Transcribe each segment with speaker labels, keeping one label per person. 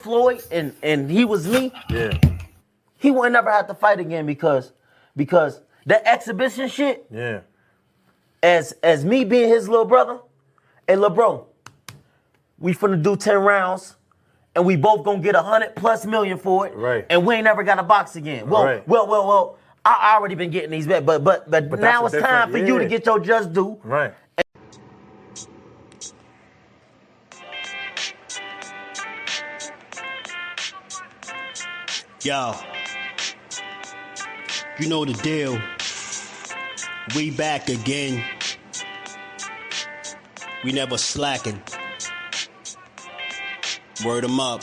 Speaker 1: Floyd and he was me,
Speaker 2: yeah,
Speaker 1: he wouldn't never have to fight again because that exhibition shit,
Speaker 2: yeah.
Speaker 1: as me being his little brother, hey, little bro, we finna do 10 rounds and we both gonna get 100+ million for it.
Speaker 2: Right.
Speaker 1: And we ain't never got to box again. Well,
Speaker 2: Right.
Speaker 1: well, I already been getting these back, but now it's time for you to get your just due.
Speaker 2: Right.
Speaker 3: Yo, you know the deal. We back again. We never slacking. Word 'em up.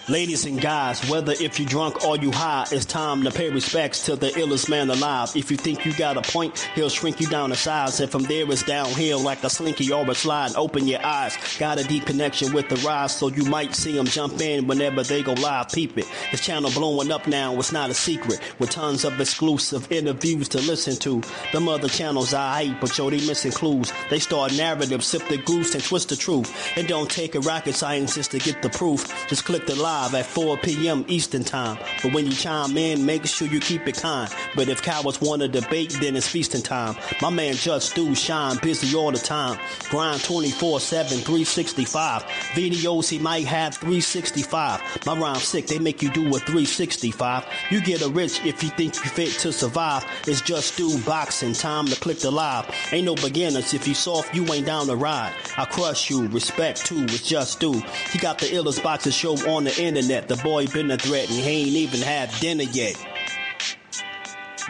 Speaker 3: Ladies and guys, whether if you drunk or you high, it's time to pay respects to the illest man alive. If you think you got a point, he'll shrink you down to size. And from there it's downhill like a slinky or a slide. Open your eyes, got a deep connection with the rise, so you might see them jump in whenever they go live. Peep it, this channel blowing up now, it's not a secret. With tons of exclusive interviews to listen to. Them other channels I hate, but yo, they missing clues. They start narratives, sip the goose and twist the truth. It don't take a rocket scientist to get the proof. Just click the live at 4 p.m. Eastern time. But when you chime in, make sure you keep it kind. But if cowards want to debate, then it's feasting time. My man JUSDUE shine busy all the time. Grind 24/7, 365. Videos he might have 365. My rhyme sick, they make you do a 365. You get a rich if you think you fit to survive. It's JUSDUeboxing, time to click the live. Ain't no beginners, if you soft, you ain't down to ride. I crush you, respect too, it's JUSDUE. He got the illest boxing show on the internet. The boy been a threat and he ain't even had dinner yet.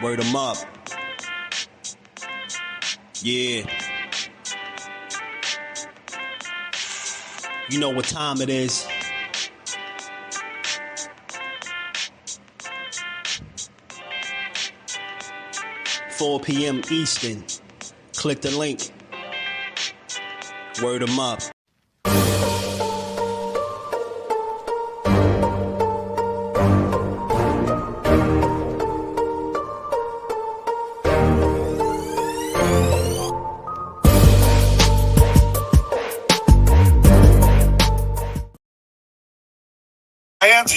Speaker 3: Word 'em up. Yeah. You know what time it is. "4 p.m. Eastern. Click the link. Word 'em up.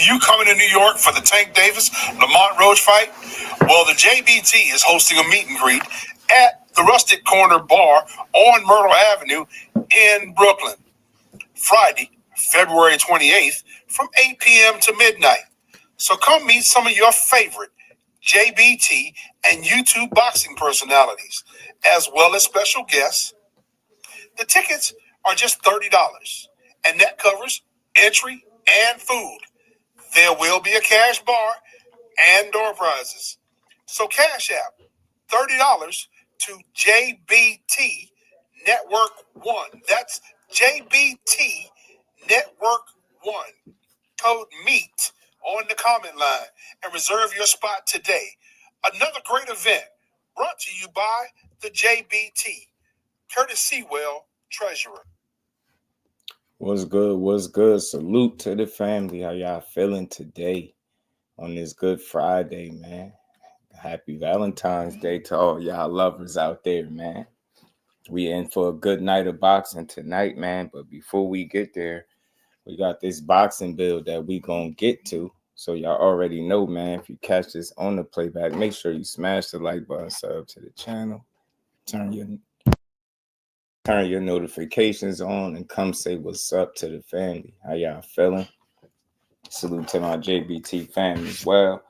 Speaker 4: You coming to New York for the Tank Davis Lamont Roach fight? Well, the JBT is hosting a meet and greet at the Rustic Corner Bar on Myrtle Avenue in Brooklyn, Friday, February 28th from 8 p.m. to midnight. So come meet some of your favorite JBT and YouTube boxing personalities, as well as special guests. The tickets are just $30, and that covers entry and food. There will be a cash bar and door prizes. So cash app $30 to JBT Network 1. That's JBT Network 1. Code MEAT on the comment line and reserve your spot today. Another great event brought to you by the JBT. Curtis Sewell, Treasurer.
Speaker 5: What's good? What's good? Salute to the family. How y'all feeling today on this Good Friday, man? Happy Valentine's Day to all y'all lovers out there, man. We in for a good night of boxing tonight, man. But before we get there, we got this boxing build that we gonna get to. So y'all already know, man. If you catch this on the playback, make sure you smash the like button, sub to the channel, turn your notifications on, and come say what's up to the family. How y'all feeling? Salute to my JBT family as well.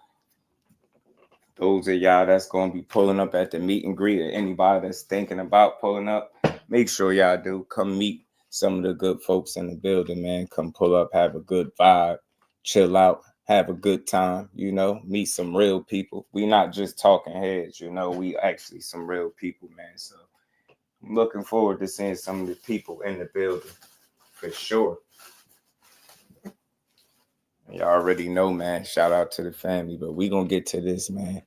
Speaker 5: Those of y'all that's going to be pulling up at the meet and greet, or anybody that's thinking about pulling up, make sure y'all do. Come meet some of the good folks in the building, man. Come pull up, have a good vibe, chill out, have a good time, you know, meet some real people. We not just talking heads, you know, we actually some real people, man. So I'm looking forward to seeing some of the people in the building for sure. You already know, man. Shout out to the family, but we gonna get to this, man.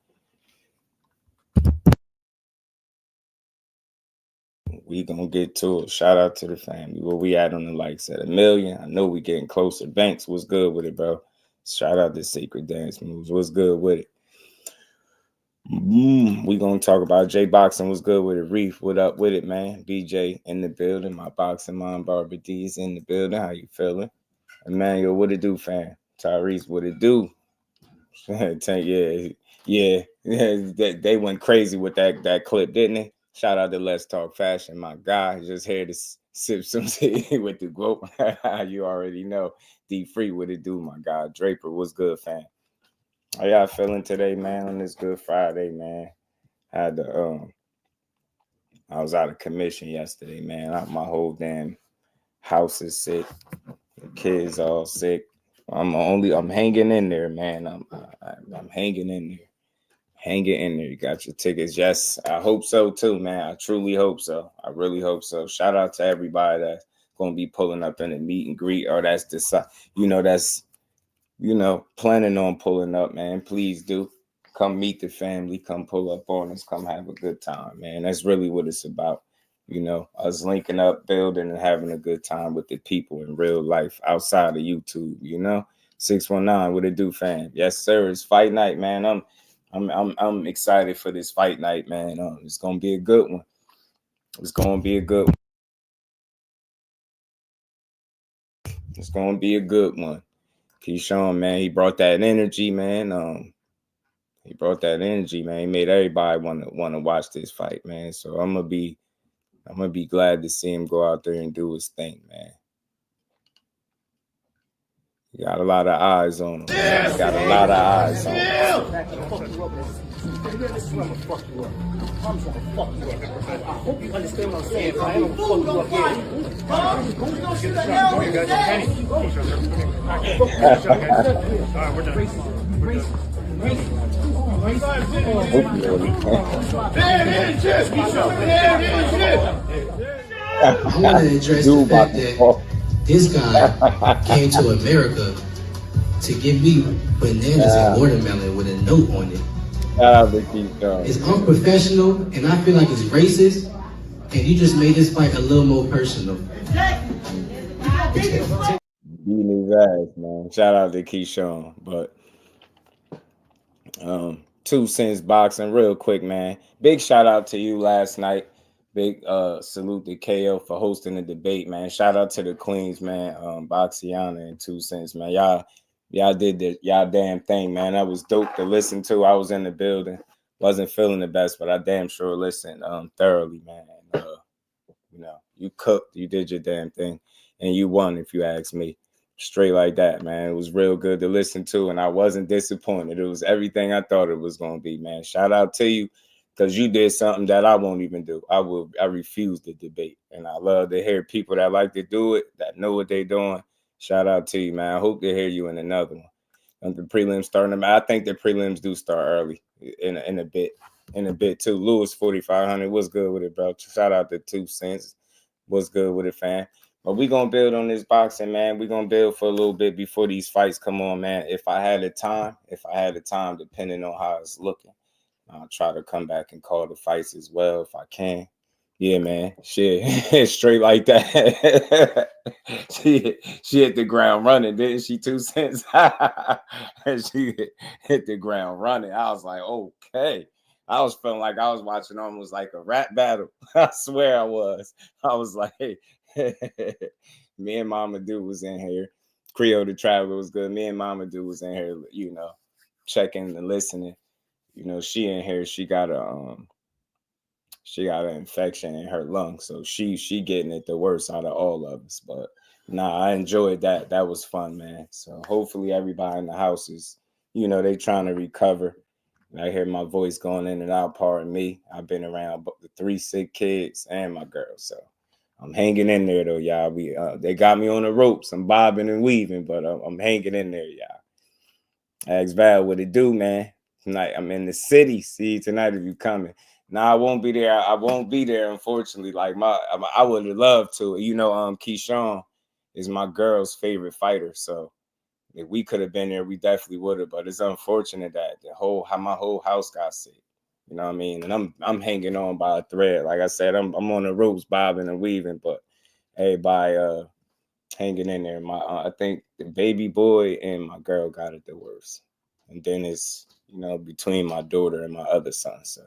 Speaker 5: We gonna get to it. Shout out to the family. Where we at on the likes at 1 million? I know we getting closer. Banks, what's good with it, bro? Shout out to Secret Dance Moves. What's good with it? We gonna talk about J Boxing. Was good with it. Reef, what up with it, man? BJ in the building. My boxing mom, Barbara D is in the building. How you feeling? Emmanuel, what it do, fam? Tyrese, what it do? yeah. They went crazy with that clip, didn't they? Shout out to Let's Talk Fashion, my guy. Just here to sip some tea with the GWOAT. You already know. D Free, what it do, my guy? Draper, what's good, fam? How y'all feeling today, man? On this Good Friday, man. Had to I was out of commission yesterday, man. My whole damn house is sick. The kids all sick. I'm hanging in there, man. I'm hanging in there. Hanging in there. You got your tickets. Yes, I hope so too, man. I truly hope so. I really hope so. Shout out to everybody that's gonna be pulling up in a meet and greet, or that's planning on pulling up, man. Please do. Come meet the family. Come pull up on us. Come have a good time, man. That's really what it's about. Us linking up, building, and having a good time with the people in real life outside of YouTube. 619, what it do, fam? Yes, sir. It's fight night, man. I'm excited for this fight night, man. It's gonna be a good one. It's gonna be a good one. It's gonna be a good one. Keyshawn, man, he brought that energy, man. He brought that energy, man. He made everybody want to watch this fight, man. So I'm gonna be glad to see him go out there and do his thing, man. You got a lot of eyes on him. Man. You got a lot of eyes on him.
Speaker 2: I hope you understand what I'm saying. I don't fuck you up here.
Speaker 6: I want to address the fact that this guy came to America to give me bananas and watermelon with a note on it. It's unprofessional, and I feel like it's racist, and you just made this fight a little more personal.
Speaker 5: Beating his ass, man. Shout out to Keyshawn. But 2 Cents Boxing, real quick, man. Big shout out to you last night. Big salute to KO for hosting the debate, man. Shout out to the Queens, man. Boxiana and 2 Cents, man. Y'all did y'all damn thing, man. That was dope to listen to. I was in the building. Wasn't feeling the best, but I damn sure listened thoroughly, man. You cooked. You did your damn thing. And you won, if you ask me. Straight like that, man. It was real good to listen to, and I wasn't disappointed. It was everything I thought it was going to be, man. Shout out to you, because you did something that I won't even do. I refuse to debate, and I love to hear people that like to do it, that know what they're doing. Shout out to you, man. I hope to hear you in another one. The prelims starting, I think the prelims do start early in a bit too. Lewis 4500, what's good with it, bro? Shout out to 2 Cents. What's good with it, fam? But we're going to build on this boxing, man. We're going to build for a little bit before these fights come on, man. If I had the time, depending on how it's looking, I'll try to come back and call the fights as well if I can. Yeah, man. Shit, straight like that. she hit the ground running, didn't she? 2 Cents. She hit the ground running. I was like, okay. I was feeling like I was watching almost like a rap battle. I swear I was. I was like, me and Mama Dude was in here. Creole the Traveler was good. Me and Mama Dude was in here, checking and listening. She in here. She got an infection in her lungs, so she getting it the worst out of all of us. But I enjoyed that. That was fun, man. So hopefully everybody in the house is, they trying to recover. I hear my voice going in and out. Pardon me. I've been around the 3 sick kids and my girl, so I'm hanging in there though, y'all. They got me on the ropes. I'm bobbing and weaving, but I'm hanging in there, y'all. Ask Val what it do, man. Tonight I'm in the city. See you tonight if you coming. I won't be there. I won't be there, unfortunately. Like I would have loved to. Keyshawn is my girl's favorite fighter, so if we could have been there, we definitely would have. But it's unfortunate that my whole house got sick. You know what I mean? And I'm hanging on by a thread. Like I said, I'm on the ropes, bobbing and weaving. But everybody hanging in there. I think the baby boy and my girl got it the worst. And then it's, you know, between my daughter and my other son. So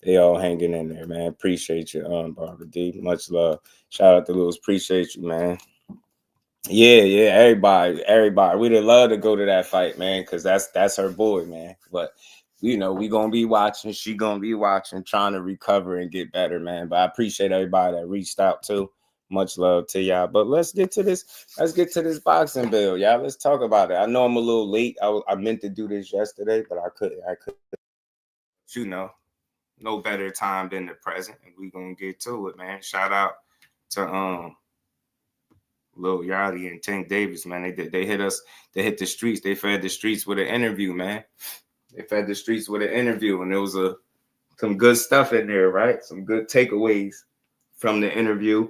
Speaker 5: they all hanging in there, man. Appreciate you, Barbara D. Much love. Shout out to Lewis. Appreciate you, man. Yeah, everybody. We'd love to go to that fight, man, because that's her boy, man. But you know, we gonna be watching. She gonna be watching, trying to recover and get better, man. But I appreciate everybody that reached out too. Much love to y'all. But let's get to this. Let's get to this boxing bill, y'all. Let's talk about it. I know I'm a little late. I meant to do this yesterday, but I couldn't. You know, no better time than the present, and we gonna get to it, man. Shout out to Lil Yachty and Tank Davis, man. They hit us. They hit the streets. They fed the streets with an interview, man. They fed the streets with an interview, and there was some good stuff in there, right? Some good takeaways from the interview.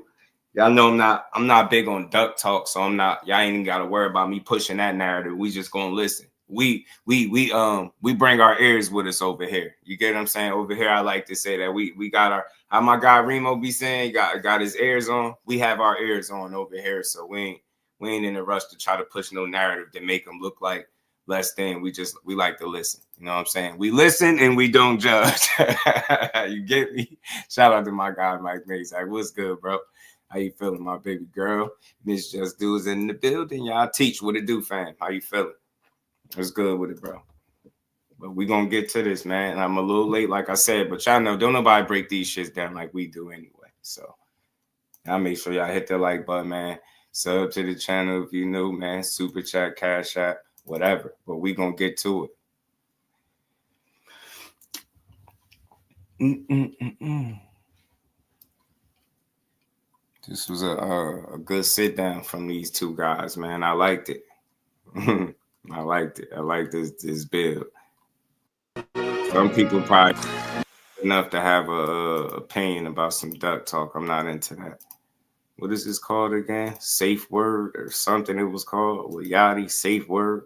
Speaker 5: Y'all know I'm not big on duck talk, so y'all ain't even gotta worry about me pushing that narrative. We just gonna listen. We bring our ears with us over here. You get what I'm saying? Over here, I like to say that we got our, how my guy Remo be saying, got his ears on. We have our ears on over here, so we ain't in a rush to try to push no narrative to make them look like less than. We like to listen. You know what I'm saying? We listen and we don't judge. You get me? Shout out to my guy Mike Mays. Like, what's good, bro? How you feeling, my baby girl? Miss JUSDUE is in the building. Y'all teach what it do, fam. How you feeling? What's good with it, bro? But we gonna get to this, man. I'm a little late, like I said, but y'all know, don't nobody break these shits down like we do anyway. So y'all make sure y'all hit the like button, man. Sub to the channel if you new, man. Super chat, cash app, whatever. But we gonna get to it. This was a good sit down from these two guys, man. I liked it. I liked it. I like this build. Some people probably enough to have a opinion about some duck talk. I'm not into that. What is this called again? Safe word or something it was called. Lil Yachty, safe word.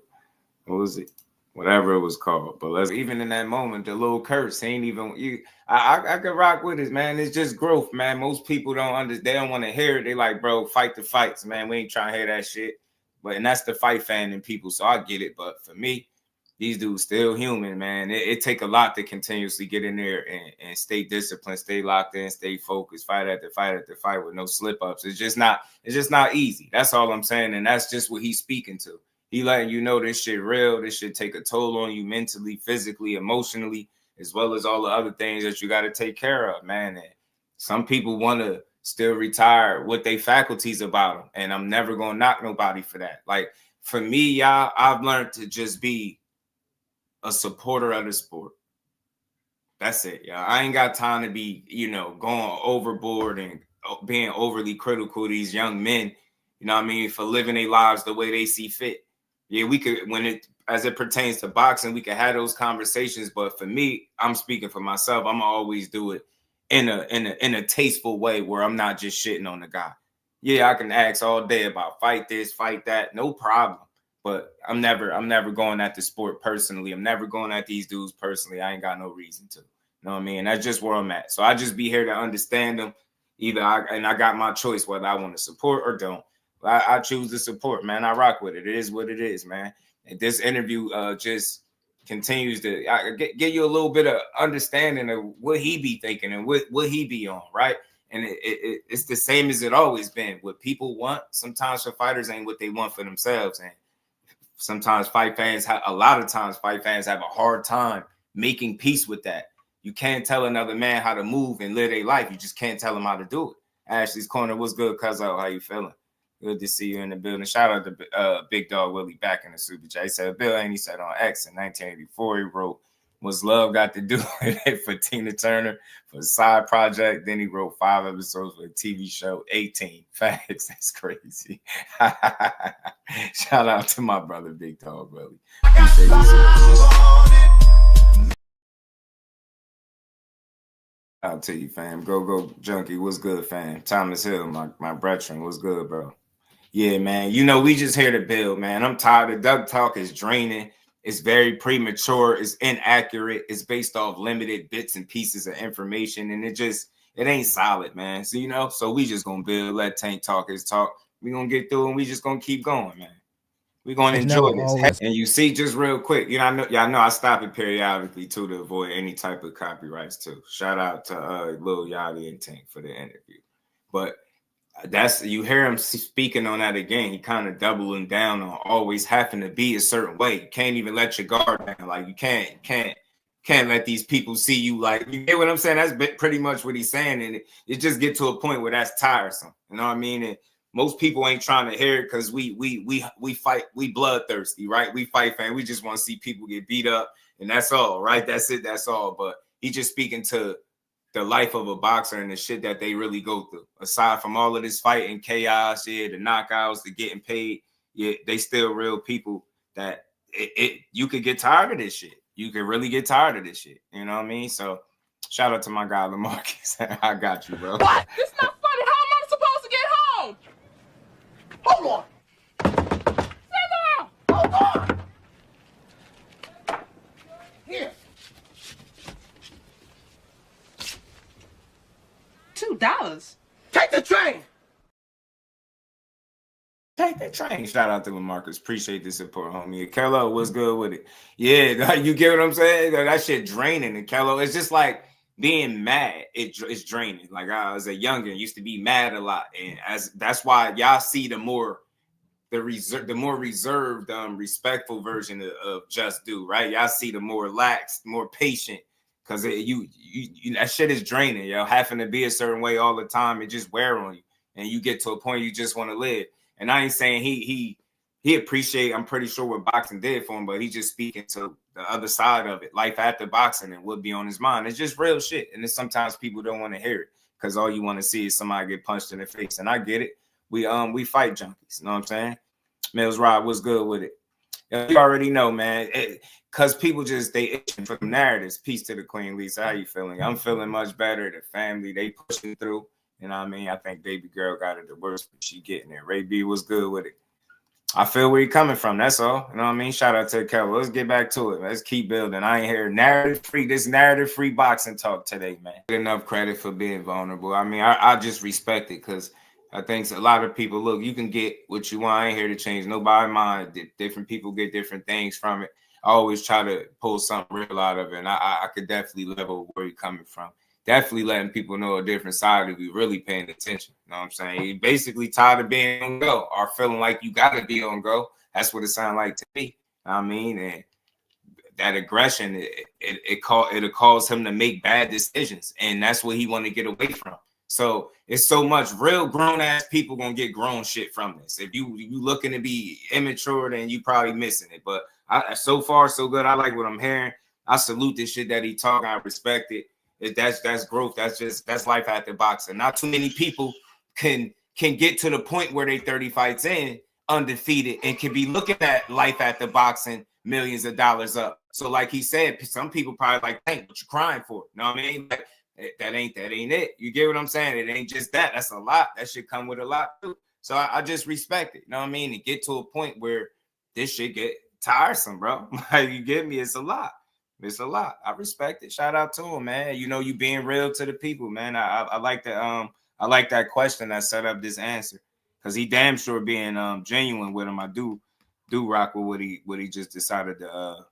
Speaker 5: What was it? Whatever it was called. But let's, even in that moment, the little curse ain't even you. I could rock with it, man. It's just growth, man. Most people don't understand. They don't want to hear it. They like, bro, fight the fights, man. We ain't trying to hear that shit. And that's the fight fan in people, so I get it. But for me, these dudes still human, man. It take a lot to continuously get in there and stay disciplined, stay locked in, stay focused, fight after fight with no slip ups. It's just not easy. That's all I'm saying, and that's just what he's speaking to. He letting you know this shit real. This shit take a toll on you mentally, physically, emotionally, as well as all the other things that you got to take care of, man. And some people want to still retire with their faculties about them, and I'm never gonna knock nobody for that. Like, for me, y'all, I've learned to just be a supporter of the sport. That's it, y'all. I ain't got time to be, going overboard and being overly critical of these young men, you know what I mean, for living their lives the way they see fit. Yeah, we could, as it pertains to boxing, we can have those conversations, but for me, I'm speaking for myself. I'm gonna always do it in a tasteful way where I'm not just shitting on the guy. Yeah, I can ask all day about fight this, fight that, no problem. But I'm never going at the sport personally. I'm never going at these dudes personally. I ain't got no reason to. You know what I mean? That's just where I'm at. So I just be here to understand them. I got my choice whether I want to support or don't. I choose to support, man. I rock with it. It is what it is, man. And this interview just continues to get you a little bit of understanding of what he be thinking and what he be on, right? And it's the same as it always been. What people want sometimes for fighters ain't what they want for themselves. And sometimes a lot of times fight fans have a hard time making peace with that. You can't tell another man how to move and live their life. You just can't tell them how to do it. Ashley's Corner, what's good, cuzzo? How you feeling? Good to see you in the building. Shout out to Big Dog Willie back in the super chat. He said, Bill Haney said on X in 1984, he wrote, "What's love got to do with it?" for Tina Turner, for a side project. Then he wrote 5 episodes for a TV show, 18. Facts. That's crazy. Shout out to my brother, Big Dog Willie. Appreciate you. Out to you, fam. Go Junkie. What's good, fam? Thomas Hill, my brethren. What's good, bro? Yeah, man. We just here to build, man. I'm tired of duck talk. Is draining. It's very premature. It's inaccurate. It's based off limited bits and pieces of information, and it ain't solid, man. So we just gonna build. Let Tank talk his talk. We gonna get through, and we just gonna keep going, man. We're going to enjoy this.
Speaker 7: Always.
Speaker 5: And you see, just real quick, you know, y'all know I stop it periodically too to avoid any type of copyrights too. Shout out to Lil Yachty and Tank for the interview. But that's, you hear him speaking on that again. He kind of doubling down on always having to be a certain way. You can't even let your guard down. Like you can't let these people see you. Like, you get what I'm saying? That's pretty much what he's saying. And it just get to a point where that's tiresome. You know what I mean? And most people ain't trying to hear it because we fight, we bloodthirsty, right? We fight, fan. We just want to see people get beat up, and that's all, right? That's it, that's all. But he just speaking to the life of a boxer and the shit that they really go through. Aside from all of this fighting, chaos, the knockouts, the getting paid, they still real people that you could get tired of this shit. You could really get tired of this shit. You know what I mean? So shout out to my guy, LaMarcus. I got you, bro.
Speaker 2: What? It's not funny. How am I supposed to get home? Hold on. Hold on. Here. $2. Take the train.
Speaker 5: Take that train. Shout out to LaMarcus. Appreciate the support, homie. Kello, what's good with it? Yeah, you get what I'm saying? That shit draining. And Kello, it's just like being mad. It's draining. Like I was a youngin, used to be mad a lot, and that's why y'all see the more reserved, respectful version of JUSDUE, right? Y'all see the more lax, more patient, because you that shit is draining, yo. Having to be a certain way all the time, it just wear on you, and you get to a point you just want to live. And I ain't saying he appreciate, I'm pretty sure what boxing did for him, but he just speaking to the other side of it, life after boxing and what be on his mind. It's just real shit. And then sometimes people don't want to hear it because all you want to see is somebody get punched in the face. And I get it. We fight junkies. You know what I'm saying? Mills Rod, what's good with it? You already know, man. Because people just, they itching for narratives. Peace to the Queen, Lisa. How you feeling? I'm feeling much better. The family, they pushing through. You know what I mean? I think baby girl got it the worst, but she getting there. Ray B was good with it. I feel where you're coming from. That's all. You know what I mean? Shout out to Kelly. Let's get back to it. Let's keep building. I ain't hear narrative-free boxing talk today, man. Enough credit for being vulnerable. I mean, I just respect it because I think a lot of people, look, you can get what you want. I ain't here to change nobody's mind. Different people get different things from it. I always try to pull something real out of it, and I could definitely level where you're coming from. Definitely letting people know a different side if you really paying attention. You know what I'm saying? You basically tired of being on go or feeling like you got to be on go. That's what it sounds like to me. I mean, and that aggression, it'll cause him to make bad decisions. And that's what he want to get away from. So it's so much real grown ass people going to get grown shit from this. If you looking to be immature, then you probably missing it. But so far, so good. I like what I'm hearing. I salute this shit that he talking. I respect it. That's growth. That's life after boxing. Not too many people can get to the point where they 30 fights in undefeated and can be looking at life after boxing millions of dollars up. So like he said, some people probably like, hey, what you crying for? You know what I mean? Like, that ain't it. You get what I'm saying? It ain't just that. That's a lot. That should come with a lot too. So I just respect it. You know what I mean? To get to a point where this shit get tiresome, bro. Like, you get me? It's a lot. It's a lot. I respect it. Shout out to him, man. You know, you being real to the people, man. I like that. I like that question that set up this answer because he damn sure being genuine with him. I do rock with what he just decided to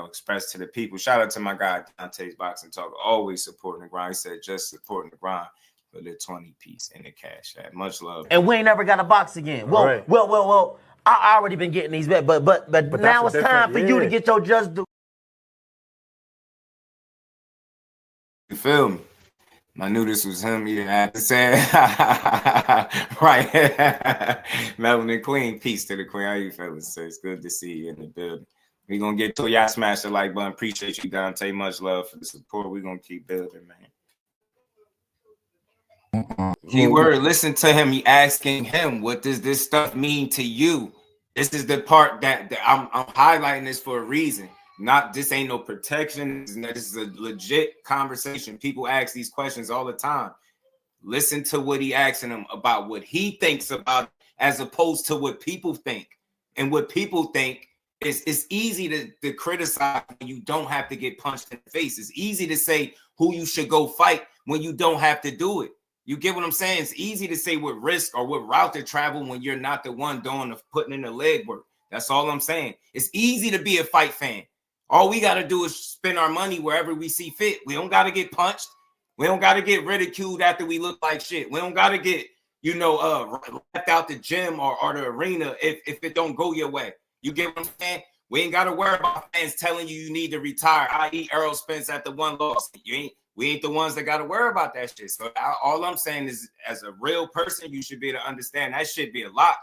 Speaker 5: express to the people. Shout out to my guy Dante's Boxing Talk, always supporting the grind. He said just supporting the grind for the 20 piece in the cash. Much love.
Speaker 1: And we ain't never got a box again. Well,
Speaker 7: right.
Speaker 1: well. I already been getting these bet, but now it's time for you to get your JUSDUE.
Speaker 5: You feel me? I knew this was him. You had to say right. Melanin Queen, peace to the Queen. How you feeling? So it's good to see you in the building. We're gonna get to y'all. Smash the like button. Appreciate you, Dante. Much love for the support. We're gonna keep building, man. Keyword, listen to him. He asking him, what does this stuff mean to you? This is the part that I'm highlighting this for a reason. This ain't no protection. This is a legit conversation. People ask these questions all the time. Listen to what he asking him about what he thinks about it, as opposed to what people think. And what people think is it's easy to criticize when you don't have to get punched in the face. It's easy to say who you should go fight when you don't have to do it. You get what I'm saying? It's easy to say what risk or what route to travel when you're not the one putting in the leg work. That's all I'm saying. It's easy to be a fight fan. All we got to do is spend our money wherever we see fit. We don't got to get punched. We don't got to get ridiculed after we look like shit. We don't got to get, left out the gym or the arena if it don't go your way. You get what I'm saying? We ain't got to worry about fans telling you need to retire, i.e. Errol Spence at the one loss. We ain't the ones that got to worry about that shit. So all I'm saying is, as a real person, you should be able to understand that should be a lot.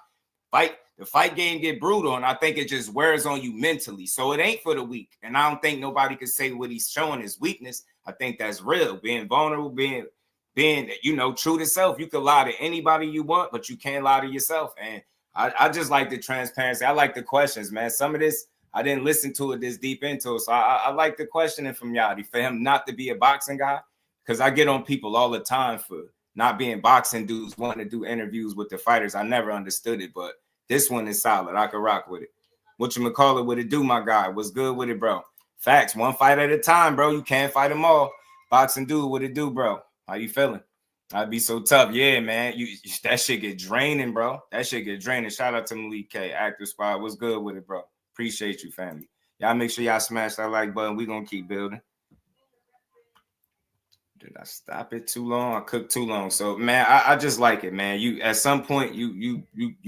Speaker 5: The fight game get brutal, and I think it just wears on you mentally. So it ain't for the weak. And I don't think nobody could say what he's showing is weakness. I think that's real. Being vulnerable, being true to self. You can lie to anybody you want, but you can't lie to yourself. And I just like the transparency. I like the questions, man. Some of this, I didn't listen to it this deep into it. So I like the questioning from Yachty for him not to be a boxing guy, because I get on people all the time for not being boxing dudes wanting to do interviews with the fighters. I never understood it, but this one is solid. I can rock with it. Whatchamacallit, what it do, my guy? What's good with it, bro? Facts. One fight at a time, bro. You can't fight them all. Boxing dude, what it do, bro? How you feeling? I'd be so tough. Yeah, man. That shit get draining, bro. That shit get draining. Shout out to Malik K, Active Squad. What's good with it, bro? Appreciate you, family. Y'all make sure y'all smash that like button. We gonna keep building. Did I stop it too long? I cooked too long. So, man, I just like it, man. You at some point you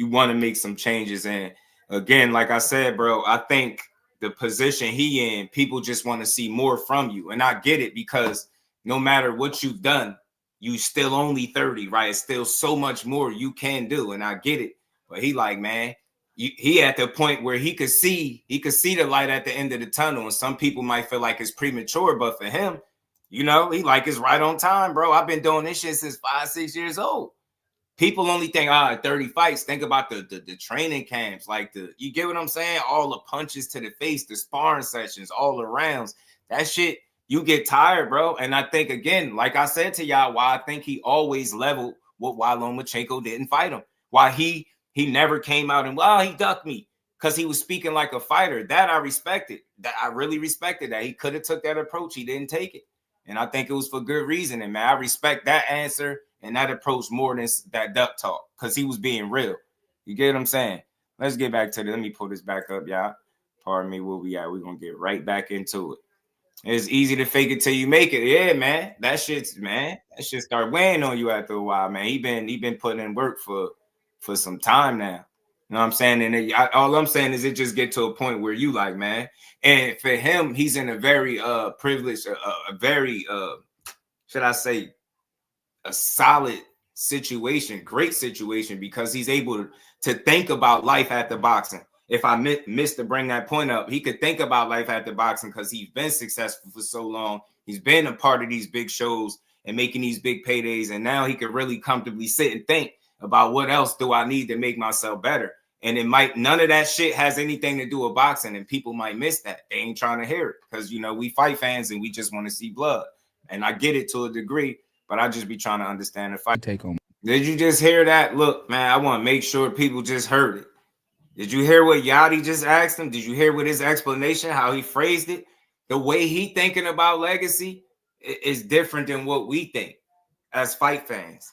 Speaker 5: want to make some changes. And again, like I said, bro, I think the position he in, people just want to see more from you. And I get it, because no matter what you've done, you still only 30, right? It's still so much more you can do. And I get it. But he like, man, he at the point where he could see the light at the end of the tunnel. And some people might feel like it's premature, but for him, he like it's right on time, bro. I've been doing this shit since 5-6 years old. People only think 30 fights. Think about the training camps, like you get what I'm saying? All the punches to the face, the sparring sessions, all the rounds. That shit, you get tired, bro. And I think, again, like I said to y'all, why I think he always leveled why Lomachenko didn't fight him. Why he never came out and, he ducked me, because he was speaking like a fighter. That I respected. That I really respected that. He could have took that approach. He didn't take it. And I think it was for good reason. And, man, I respect that answer and that approach more than that duck talk, because he was being real. You get what I'm saying? Let's get back to it. Let me pull this back up, y'all. Pardon me, where we at? We're going to get right back into it. It's easy to fake it till you make it. Yeah, man. That shit start weighing on you after a while, man. He been putting in work for some time now. You know what I'm saying? And all I'm saying is it just get to a point where you like, man. And for him, he's in a very privileged, a very, should I say, a solid situation, great situation, because he's able to think about life after boxing. If I missed to bring that point up, he could think about life after boxing because he's been successful for so long. He's been a part of these big shows and making these big paydays. And now he could really comfortably sit and think about what else do I need to make myself better. And none of that shit has anything to do with boxing, and people might miss that. They ain't trying to hear it because, we fight fans and we just want to see blood. And I get it to a degree, but I just be trying to understand the fight.
Speaker 7: Take on.
Speaker 5: Did you just hear that? Look, man, I want to make sure people just heard it. Did you hear what Yachty just asked him? Did you hear what his explanation, how he phrased it? The way he thinking about legacy is different than what we think as fight fans.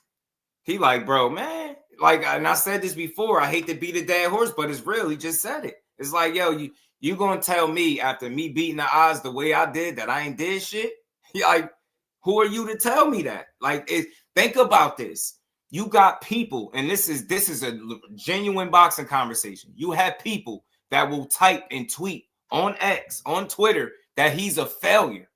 Speaker 5: He like, bro, man, like, and I said this before, I hate to beat a dead horse, but it's real. He just said it. It's like, yo, you gonna tell me after me beating the odds the way I did that I ain't did shit? Like, who are you to tell me that? Like, think about this. You got people, and this is a genuine boxing conversation. You have people that will type and tweet on X, on Twitter, that he's a failure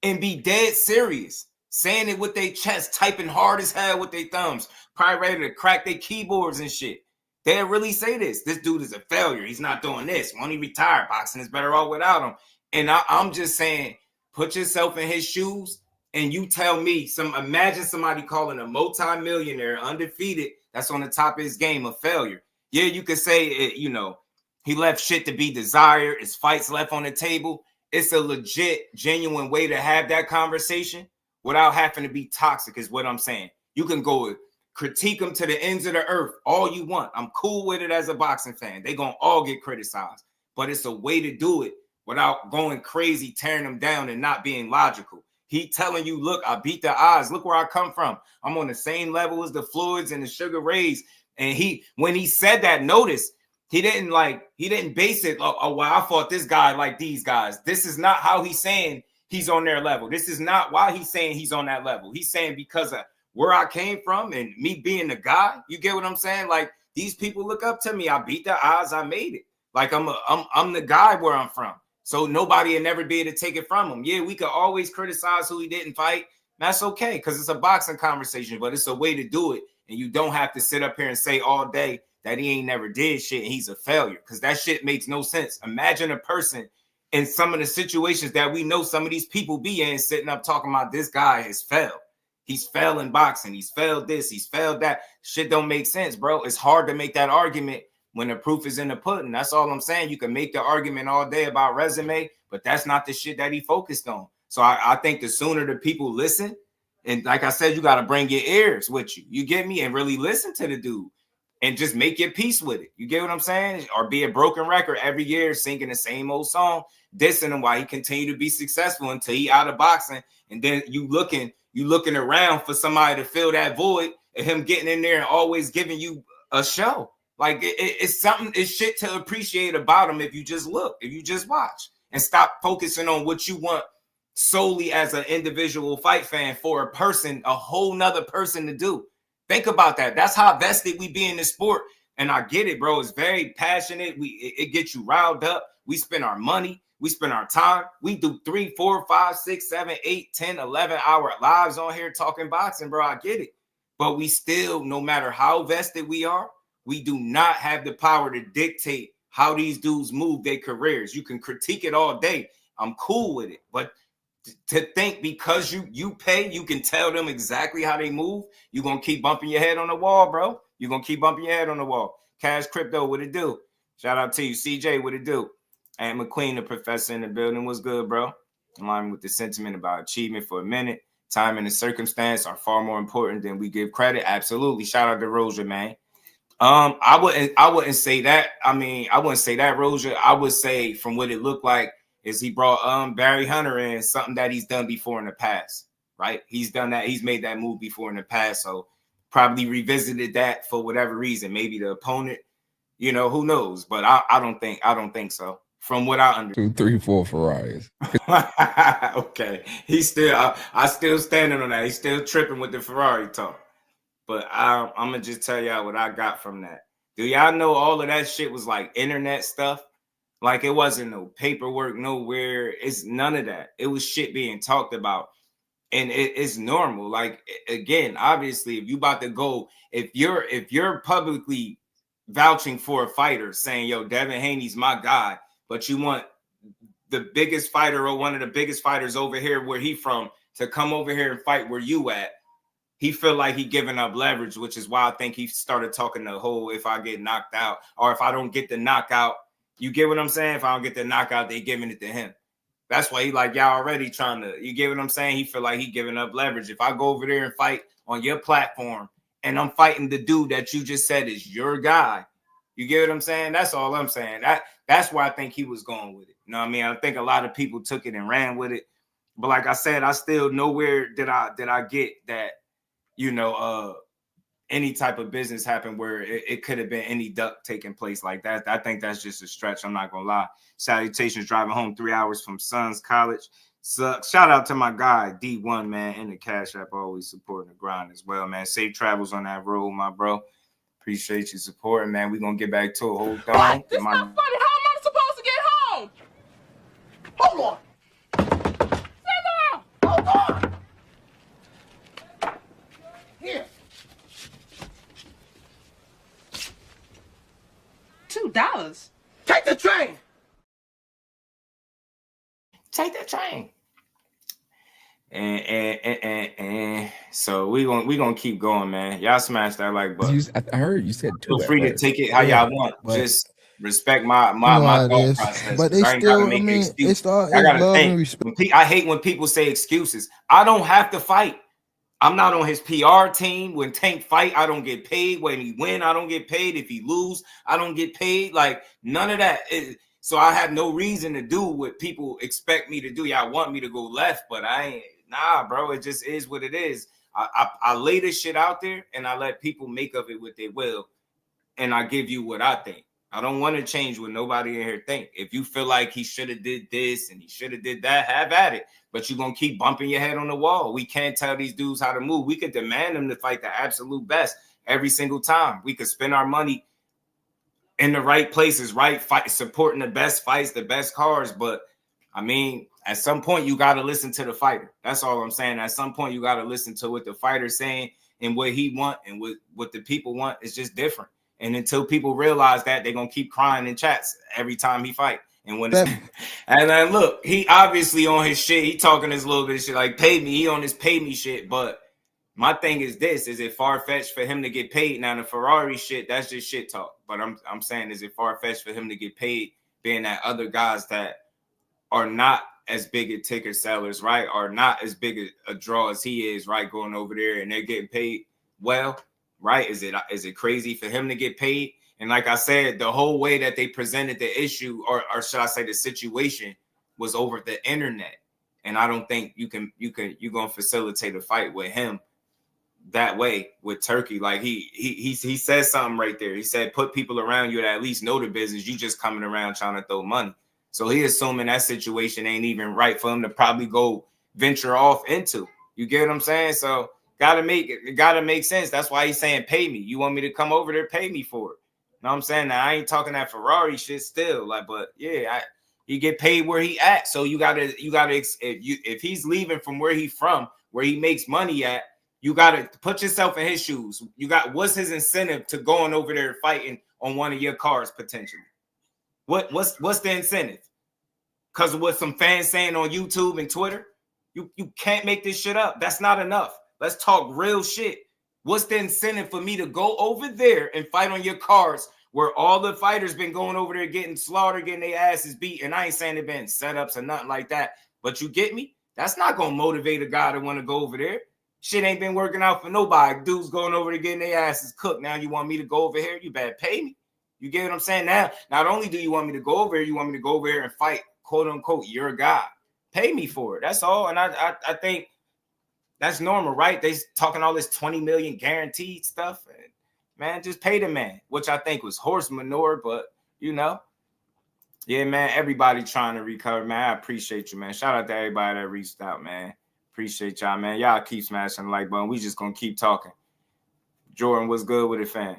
Speaker 5: and be dead serious, saying it with their chest, typing hard as hell with their thumbs, probably ready to crack their keyboards and shit. They'll really say this. This dude is a failure. He's not doing this. When he retired, boxing is better off without him. And I'm just saying, put yourself in his shoes. And you tell me, imagine somebody calling a multi-millionaire undefeated that's on the top of his game a failure. Yeah, you could say, he left shit to be desired. His fights left on the table. It's a legit, genuine way to have that conversation without having to be toxic is what I'm saying. You can go critique them to the ends of the earth all you want. I'm cool with it as a boxing fan. They're going to all get criticized. But it's a way to do it without going crazy, tearing them down and not being logical. He telling you, look, I beat the odds. Look where I come from. I'm on the same level as the Floyds and the Sugar Rays. And when he said that, notice He didn't base it, oh, well, I fought this guy like these guys. This is not how he's saying he's on their level. This is not why he's saying he's on that level. He's saying because of where I came from and me being the guy. You get what I'm saying? Like, these people look up to me. I beat their odds. I made it. Like, I'm the guy where I'm from. So nobody will never be able to take it from him. Yeah, we could always criticize who he didn't fight. That's okay, because it's a boxing conversation, but it's a way to do it. And you don't have to sit up here and say all day that he ain't never did shit and he's a failure, because that shit makes no sense. Imagine a person in some of the situations that we know some of these people be in sitting up talking about this guy has failed. He's failed in boxing. He's failed this. He's failed that. Shit don't make sense, bro. It's hard to make that argument when the proof is in the pudding. That's all I'm saying. You can make the argument all day about resume, but that's not the shit that he focused on. So I think the sooner the people listen, and like I said, you got to bring your ears with you. You get me? And really listen to the dude and just make your peace with it. You get what I'm saying? Or be a broken record every year singing the same old song, dissing him while he continue to be successful until he out of boxing. And then you looking around for somebody to fill that void and him getting in there and always giving you a show. Like, it's something, it's shit to appreciate about him if you just look, if you just watch and stop focusing on what you want solely as an individual fight fan for a person, a whole nother person to do. Think about that. That's how vested we be in this sport. And I get it, bro. It's very passionate. It gets you riled up. We spend our money. We spend our time. We do 3, 4, 5, 6, 7, 8, 10, 11-hour lives on here talking boxing, bro. I get it. But we still, no matter how vested we are, we do not have the power to dictate how these dudes move their careers. You can critique it all day. I'm cool with it. But to think because you pay, you can tell them exactly how they move, you're going to keep bumping your head on the wall, bro. You're going to keep bumping your head on the wall. Cash Crypto, what it do? Shout out to you. CJ, what it do? And McQueen, the professor in the building, was good, bro. In line with the sentiment about achievement for a minute. Time and the circumstance are far more important than we give credit. Absolutely. Shout out to Rozier, man. I wouldn't say that. I mean, I wouldn't say that, Rozier. I would say from what it looked like is he brought Barry Hunter in, something that he's done before in the past, right? He's done that. He's made that move before in the past. So probably revisited that for whatever reason. Maybe the opponent, you know, who knows? But I don't think so. From what I understand.
Speaker 7: 2, 3, 4 Ferraris.
Speaker 5: Okay. He's still, I still standing on that. He's still tripping with the Ferrari talk. But I'm going to just tell y'all what I got from that. Do y'all know all of that shit was like internet stuff? Like, it wasn't no paperwork nowhere. It's none of that. It was shit being talked about. And it's normal. Like, again, obviously, if you about to go, if you're publicly vouching for a fighter saying, yo, Devin Haney's my guy, but you want the biggest fighter or one of the biggest fighters over here where he from to come over here and fight where you at, he feel like he giving up leverage, which is why I think he started talking the whole, if I get knocked out or if I don't get the knockout, you get what I'm saying? If I don't get the knockout, they giving it to him. That's why he like, y'all already trying to, you get what I'm saying? He feel like he giving up leverage. If I go over there and fight on your platform and I'm fighting the dude that you just said is your guy, you get what I'm saying? That's all I'm saying. That's where I think he was going with it. You know what I mean? I think a lot of people took it and ran with it. But like I said, I still nowhere did I get that, you know, any type of business happened where it could have been any duck taking place like that. I think that's just a stretch. I'm not going to lie. Salutations driving home 3 hours from Sons College. Sucks. Shout out to my guy, D1, man, in the Cash App, always supporting the grind as well, man. Safe travels on that road, my bro. Appreciate you supporting, man. We're going to get back to it. Hold on.
Speaker 2: What? This not funny. How am I supposed to get home? Hold on. Hold on. Here. $2. Take the train.
Speaker 5: Take the train. And so we gonna keep going, man. Y'all smash that like button.
Speaker 7: I heard you said 2.
Speaker 5: Feel free to take it how y'all want. Just respect my thought process.
Speaker 7: But they still, I mean, it's love and respect.
Speaker 5: I hate when people say excuses. I don't have to fight. I'm not on his PR team. When Tank fight, I don't get paid. When he win, I don't get paid. If he lose, I don't get paid. Like, none of that. So I have no reason to do what people expect me to do. Y'all want me to go left, but I ain't. Nah, bro. It just is what it is. I lay this shit out there and I let people make of it what they will. And I give you what I think. I don't want to change what nobody in here think. If you feel like he should have did this and he should have did that, have at it. But you're going to keep bumping your head on the wall. We can't tell these dudes how to move. We could demand them to fight the absolute best every single time. We could spend our money in the right places, right? Fight, supporting the best fights, the best cards. But, I mean, at some point, you got to listen to the fighter. That's all I'm saying. At some point, you got to listen to what the fighter's saying and what he want and what the people want is just different. And until people realize that, they're going to keep crying in chats every time he fight. And when it's, and then look, he obviously on his shit. He talking this little bit of shit like pay me. He on his pay me shit. But my thing is this: is it far fetched for him to get paid? Now the Ferrari shit, that's just shit talk. But I'm saying, is it far fetched for him to get paid, being that other guys that are not as big a ticket sellers, right, are not as big a draw as he is, right, going over there and they're getting paid well, right? Is it crazy for him to get paid? And like I said, the whole way that they presented the issue, or should I say the situation, was over the internet. And I don't think you're gonna facilitate a fight with him that way with Turkey. Like he said something right there. He said, put people around you that at least know the business. You just coming around trying to throw money. So he assuming that situation ain't even right for him to probably go venture off into. You get what I'm saying? So gotta make sense. That's why he's saying pay me. You want me to come over there, pay me for it. Know what I'm saying? Now I ain't talking that Ferrari shit still, like, but yeah, he get paid where he at. So you gotta if he's leaving from where he from, where he makes money at, you gotta put yourself in his shoes. What's his incentive to going over there fighting on one of your cars potentially? What's the incentive? Because of what some fans saying on YouTube and Twitter? You can't make this shit up. That's not enough. Let's talk real shit. What's the incentive for me to go over there and fight on your cards where all the fighters been going over there getting slaughtered, getting their asses beat? And I ain't saying they've been setups or nothing like that. But you get me? That's not going to motivate a guy to want to go over there. Shit ain't been working out for nobody. Dudes going over there getting their asses cooked. Now you want me to go over here? You better pay me. You get what I'm saying? Now, not only do you want me to go over here, you want me to go over here and fight, quote unquote, your guy. Pay me for it. That's all. And I think that's normal, right? They talking all this 20 million guaranteed stuff. And man, just pay the man, which I think was horse manure, but you know. Yeah, man, everybody trying to recover, man. I appreciate you, man. Shout out to everybody that reached out, man. Appreciate y'all, man. Y'all keep smashing the like button. We just gonna keep talking. Jordan, what's good with it, fam?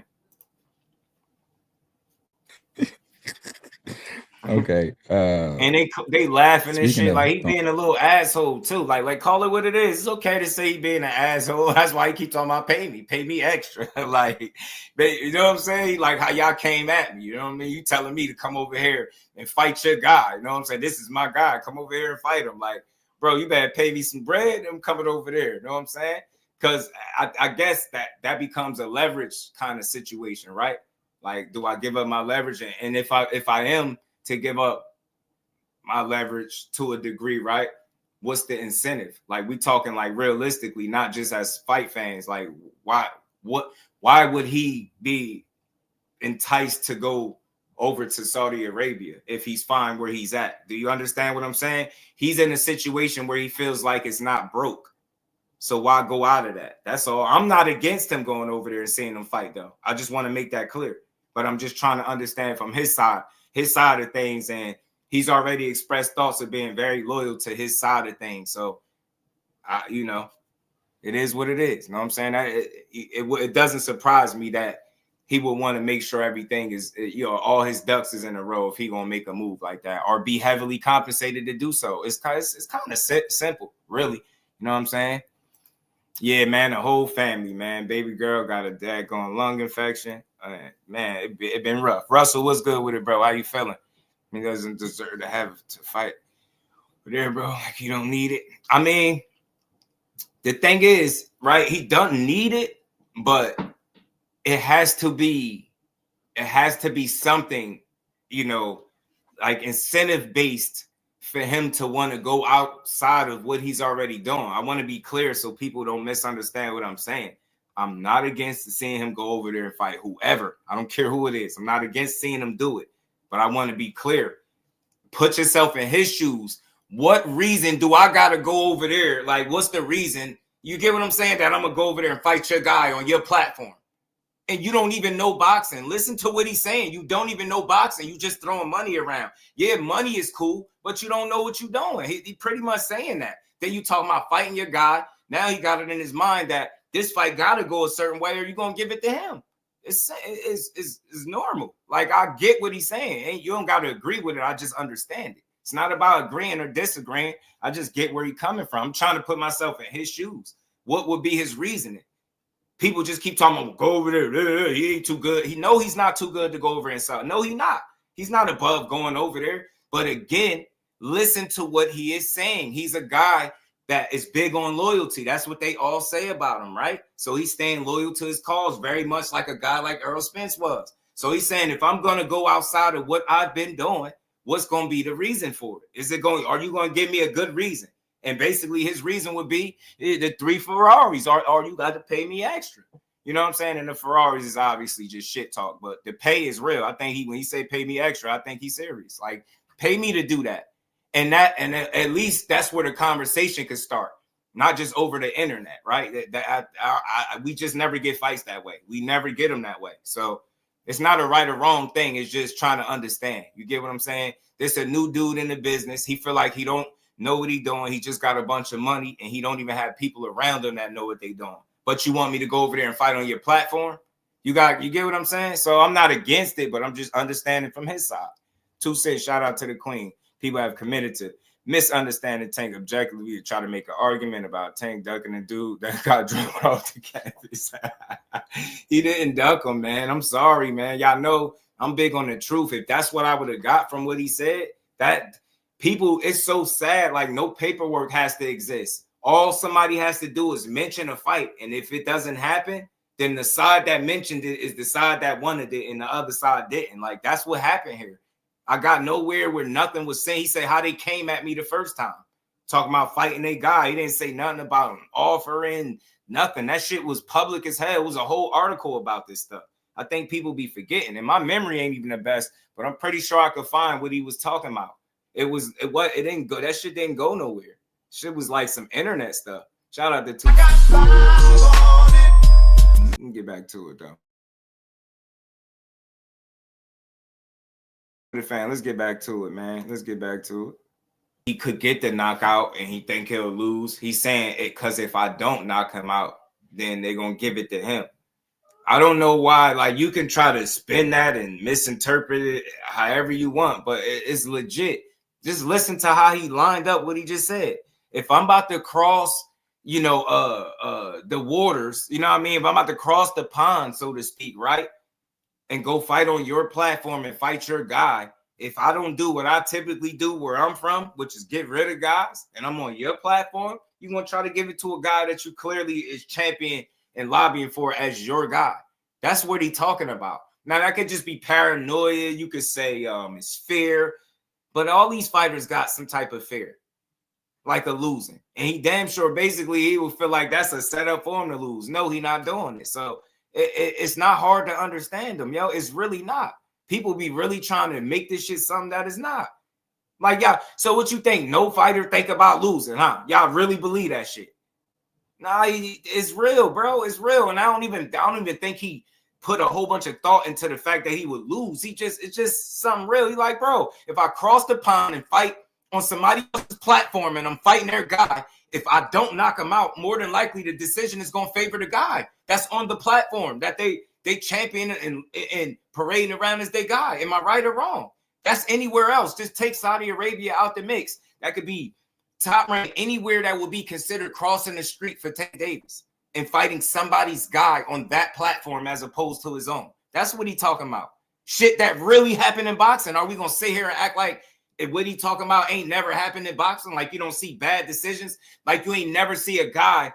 Speaker 7: Okay.
Speaker 5: And they laughing and shit. Like he being a little asshole too. Like call it what it is. It's okay to say he being an asshole. That's why he keep talking about pay me extra. Like, you know what I'm saying? Like how y'all came at me. You know what I mean? You telling me to come over here and fight your guy. You know what I'm saying? This is my guy. Come over here and fight him. Like, bro, you better pay me some bread. I'm coming over there. You know what I'm saying? Because I guess that becomes a leverage kind of situation, right? Like, do I give up my leverage? And if I am to give up my leverage to a degree, right? What's the incentive? Like, we talking like realistically, not just as fight fans. Like, why would he be enticed to go over to Saudi Arabia if he's fine where he's at? Do you understand what I'm saying? He's in a situation where he feels like it's not broke. So why go out of that? That's all. I'm not against him going over there and seeing him fight, though. I just want to make that clear. But I'm just trying to understand from his side of things, and he's already expressed thoughts of being very loyal to his side of things. So, you know, it is what it is. You know what I'm saying? It doesn't surprise me that he would want to make sure everything is, you know, all his ducks is in a row if he gonna make a move like that or be heavily compensated to do so. It's kind of simple, really. You know what I'm saying? Yeah, man, the whole family, man. Baby girl got a daggone lung infection. Man, it been rough. Russell, what's good with it, bro? How you feeling? He doesn't deserve to have to fight. But there, bro, like you don't need it. I mean, the thing is, right, he doesn't need it, but it has to be something, you know, like incentive-based for him to want to go outside of what he's already doing. I want to be clear so people don't misunderstand what I'm saying. I'm not against seeing him go over there and fight whoever. I don't care who it is. I'm not against seeing him do it. But I want to be clear. Put yourself in his shoes. What reason do I got to go over there? Like, what's the reason? You get what I'm saying? That I'm going to go over there and fight your guy on your platform. and you don't even know boxing. Listen to what he's saying. You don't even know boxing. You just throwing money around. Yeah, money is cool, but you don't know what you're doing. He pretty much saying that. Then you talking about fighting your guy. Now he got it in his mind that this fight got to go a certain way or you're going to give it to him. It's normal. Like, I get what he's saying. And you don't got to agree with it. I just understand it. It's not about agreeing or disagreeing. I just get where he's coming from. I'm trying to put myself in his shoes. What would be his reasoning? People just keep talking about, go over there. He ain't too good. He know he's not too good to go over inside. No, he's not. He's not above going over there. But again, listen to what he is saying. He's a guy that is big on loyalty. That's what they all say about him, right? So he's staying loyal to his cause, very much like a guy like Earl Spence was. So he's saying, if I'm going to go outside of what I've been doing, what's going to be the reason for it? Are you going to give me a good reason? And basically his reason would be the 3 Ferraris, or you got to pay me extra. You know what I'm saying? And the Ferraris is obviously just shit talk, but the pay is real. I think when he say pay me extra, I think he's serious. Like, pay me to do that. And at least that's where the conversation could start, not just over the internet, right? We just never get fights that way. We never get them that way. So it's not a right or wrong thing. It's just trying to understand. You get what I'm saying? This a new dude in the business. He feel like he don't know what he doing. He just got a bunch of money and he don't even have people around him that know what they doing. But you want me to go over there and fight on your platform? You get what I'm saying? So I'm not against it, but I'm just understanding from his side. 2-6, shout out to the queen. People have committed to misunderstanding Tank objectively to try to make an argument about Tank ducking a dude that got drunk off the campus. He didn't duck him, man. I'm sorry, man. Y'all know I'm big on the truth. If that's what I would have got from what he said, that people, it's so sad. Like, no paperwork has to exist. All somebody has to do is mention a fight. And if it doesn't happen, then the side that mentioned it is the side that wanted it and the other side didn't. Like, that's what happened here. I got nowhere where nothing was saying. He said how they came at me the first time, talking about fighting a guy. He didn't say nothing about him offering, nothing. That shit was public as hell. It was a whole article about this stuff. I think people be forgetting, and my memory ain't even the best, but I'm pretty sure I could find what he was talking about. It didn't go. That shit didn't go nowhere. Shit was like some internet stuff. Shout out to 2. Let me get back to it though. Fan, let's get back to it, man. Let's get back to it. He could get the knockout and he think he'll lose. He's saying it because if I don't knock him out, then they're gonna give it to him. I don't know why. Like, you can try to spin that and misinterpret it however you want, but it's legit. Just listen to how he lined up what he just said. If I'm about to cross, the waters, you know what I mean? If I'm about to cross the pond, so to speak, right? And go fight on your platform and fight your guy. If I don't do what I typically do where I'm from, which is get rid of guys, and I'm on your platform, you're going to try to give it to a guy that you clearly is championing and lobbying for as your guy. That's what he's talking about. Now, that could just be paranoia. You could say it's fear. But all these fighters got some type of fear, like a losing. And he damn sure basically he will feel like that's a setup for him to lose. No, he's not doing it. So it's not hard to understand them, yo. It's really not. People be really trying to make this shit something that is not. Like, y'all, so what you think? No fighter think about losing, huh? Y'all really believe that shit? Nah, it's real, bro. It's real. And I don't even think he put a whole bunch of thought into the fact that he would lose. It's just something real. He like, bro, if I cross the pond and fight on somebody else's platform and I'm fighting their guy, if I don't knock him out, more than likely the decision is going to favor the guy that's on the platform that they champion and parading around as their guy. Am I right or wrong? That's anywhere else. Just take Saudi Arabia out the mix. That could be top rank anywhere that will be considered crossing the street for Tank Davis and fighting somebody's guy on that platform as opposed to his own. That's what he talking about. Shit that really happened in boxing. Are we going to sit here and act like what he talking about ain't never happened in boxing? Like, you don't see bad decisions? Like, you ain't never see a guy,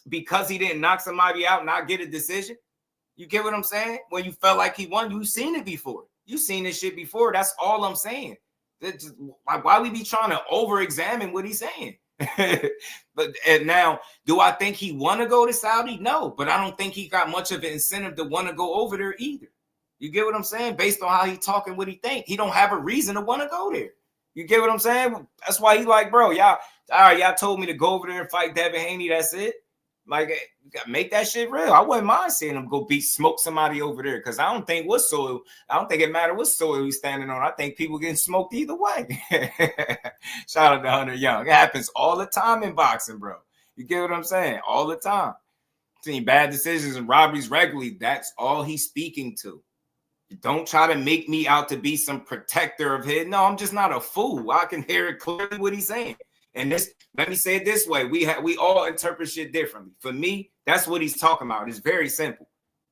Speaker 5: because he didn't knock somebody out, not get a decision? You get what I'm saying? When you felt like he won, you seen it before. You seen this shit before. That's all I'm saying. Just, why we be trying to over-examine what he's saying? But and now, do I think he want to go to Saudi? No, but I don't think he got much of an incentive to want to go over there either. You get what I'm saying? Based on how he talking, what he think, he don't have a reason to want to go there. You get what I'm saying? That's why he like, bro, y'all told me to go over there and fight Devin Haney. That's it. Like, make that shit real. I wouldn't mind seeing him go smoke somebody over there, because I don't think it matters what soil he's standing on. I think people getting smoked either way. Shout out to Hunter Young. It happens all the time in boxing, bro. You get what I'm saying? All the time. Seeing bad decisions and robberies regularly. That's all he's speaking to. Don't try to make me out to be some protector of his. No, I'm just not a fool. I can hear it clearly what he's saying. And this, let me say it this way: we all interpret shit differently. For me, that's what he's talking about. It's very simple.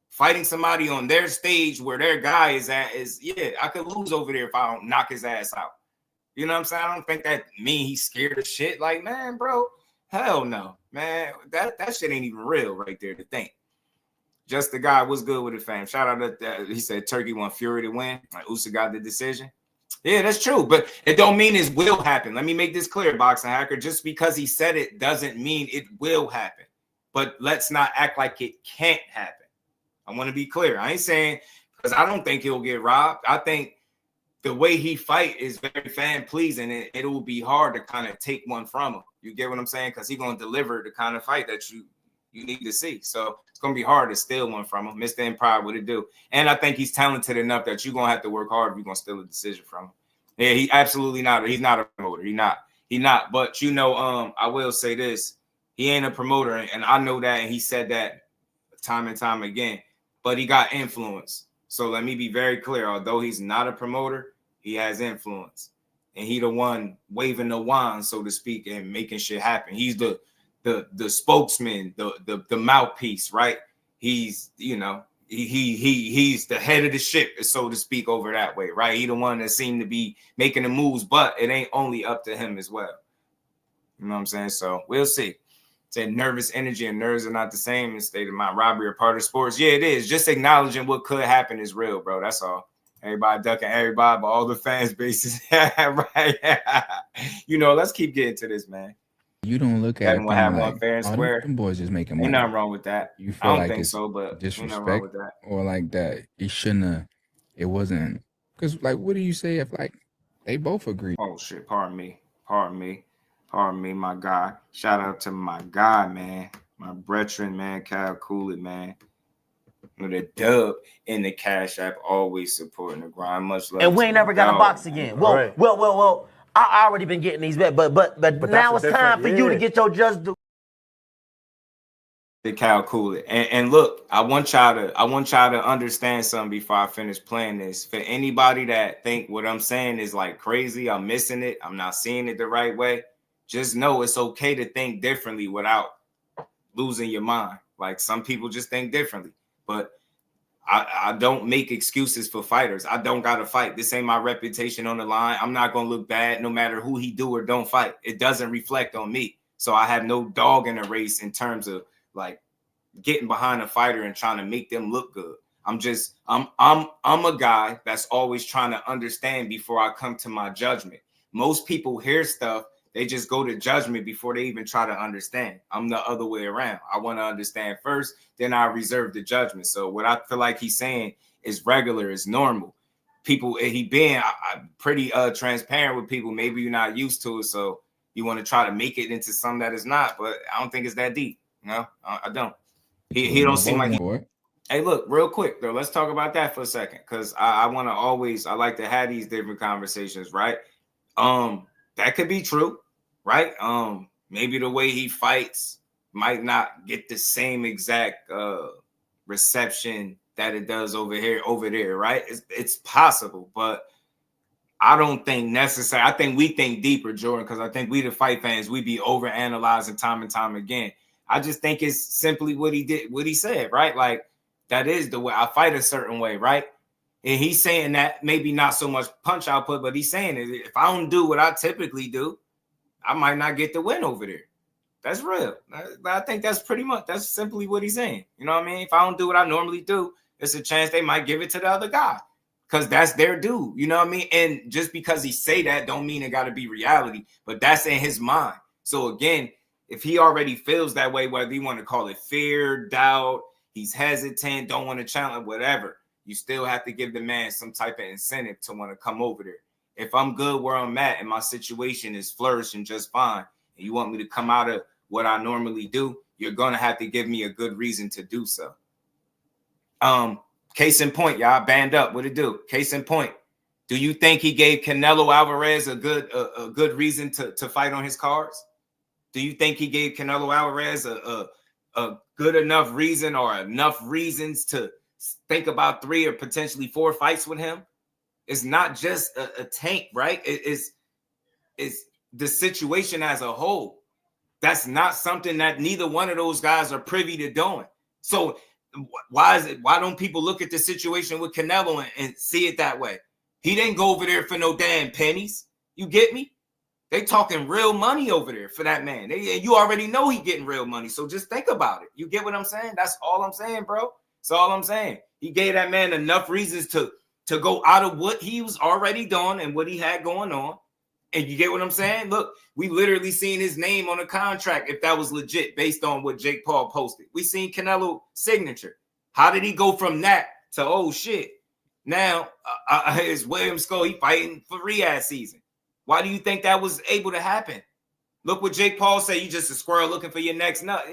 Speaker 5: Fighting somebody on their stage where their guy is at is, yeah, I could lose over there if I don't knock his ass out. You know what I'm saying? I don't think that mean he's scared of shit. Like, man, bro, hell no, man. That shit ain't even real right there to think. Just the guy was good with it, fam. Shout out to he said Turkey want Fury to win. Like, Usyk got the decision. Yeah, that's true, but it don't mean it will happen. Let me make this clear, Boxing Hacker. Just because he said it doesn't mean it will happen. But let's not act like it can't happen. I want to be clear. I ain't saying, because I don't think he'll get robbed. I think the way he fight is very fan pleasing, and it will be hard to kind of take one from him. You get what I'm saying? Because he's going to deliver the kind of fight that you need to see. So it's going to be hard to steal one from him. Mr. Empire, what it do? And I think he's talented enough that you're going to have to work hard if you're going to steal a decision from him. Yeah, he absolutely not. He's not a promoter. He not. But, you know, I will say this. He ain't a promoter, and I know that, and he said that time and time again. But he got influence. So let me be very clear. Although he's not a promoter, he has influence. And he the one waving the wand, so to speak, and making shit happen. He's the spokesman, the mouthpiece, right? He's, you know, he's the head of the ship, so to speak, over that way, right? He the one that seemed to be making the moves, but it ain't only up to him as well. You know what I'm saying? So we'll see. Said nervous energy and nerves are not the same in state of mind. Robbery or part of sports. Yeah, it is. Just acknowledging what could happen is real, bro. That's all. Everybody ducking everybody, but all the fans bases. Right. You know, let's keep getting to this, man.
Speaker 7: You don't look at it
Speaker 5: like, fair and square.
Speaker 7: Them boys just making money.
Speaker 5: Ain't nothing wrong with that.
Speaker 7: You feel
Speaker 5: I don't
Speaker 7: like
Speaker 5: think
Speaker 7: it's
Speaker 5: so, but
Speaker 7: disrespect with that. Or like that. It shouldn't have. It wasn't. Because, like, what do you say if, like, they both agree?
Speaker 5: Oh, shit. Pardon me, my guy. Shout out to my guy, man. My brethren, man. Kyle Cooley, man. With a dub in the Cash App, always supporting the grind. Much love.
Speaker 1: And we ain't never got a box again. Well. I already been getting these bet, but now it's time for you to get your JUSDUE.
Speaker 5: The Cal Cooley. And look, I want y'all to understand something before I finish playing this. For anybody that think what I'm saying is like crazy, I'm missing it, I'm not seeing it the right way, just know it's okay to think differently without losing your mind. Like, some people just think differently, but I don't make excuses for fighters. I don't got to fight. This ain't my reputation on the line. I'm not going to look bad no matter who he do or don't fight. It doesn't reflect on me. So I have no dog in the race in terms of like getting behind a fighter and trying to make them look good. I'm a guy that's always trying to understand before I come to my judgment. Most people hear stuff, they just go to judgment before they even try to understand. I'm the other way around. I want to understand first, then I reserve the judgment. So what I feel like he's saying is regular, is normal. People, he being pretty transparent with people. Maybe you're not used to it, so you want to try to make it into something that is not. But I don't think it's that deep. No, I don't. He don't seem like. Hey, look, real quick though. Let's talk about that for a second, because I want to always. I like to have these different conversations, right? That could be true. Right. Maybe the way he fights might not get the same exact reception that it does over there. Right. It's possible, but I don't think necessary. I think we think deeper, Jordan, because I think we the fight fans, we be over analyzing time and time again. I just think it's simply what he did, what he said. Right. Like, that is the way I fight a certain way. Right. And he's saying that maybe not so much punch output, but he's saying it. If I don't do what I typically do, I might not get the win over there. That's real. I think that's that's simply what he's saying. You know what I mean? If I don't do what I normally do, there's a chance they might give it to the other guy because that's their dude. You know what I mean? And just because he say that don't mean it got to be reality, but that's in his mind. So again, if he already feels that way, whether you want to call it fear, doubt, he's hesitant, don't want to challenge, whatever, you still have to give the man some type of incentive to want to come over there. If I'm good where I'm at and my situation is flourishing just fine, and you want me to come out of what I normally do, you're going to have to give me a good reason to do so. Case in point, y'all, band up. What it do? Case in point. Do you think he gave Canelo Alvarez a good reason to fight on his cards? Do you think he gave Canelo Alvarez a good enough reason or enough reasons to think about 3 or potentially 4 fights with him? It's not just a tank, right? It's the situation as a whole. That's not something that neither one of those guys are privy to doing. So why don't people look at the situation with Canelo and see it that way? He didn't go over there for no damn pennies. You get me? They talking real money over there for that man. You already know he getting real money. So just think about it. You get what I'm saying? That's all I'm saying, bro. That's all I'm saying. He gave that man enough reasons to go out of what he was already doing and what he had going on. And you get what I'm saying? Look, we literally seen his name on a contract if that was legit based on what Jake Paul posted. We seen Canelo signature. How did he go from that to, oh, shit, now it's William Skull, he fighting for Riyadh season? Why do you think that was able to happen? Look what Jake Paul said. You just a squirrel looking for your next nut.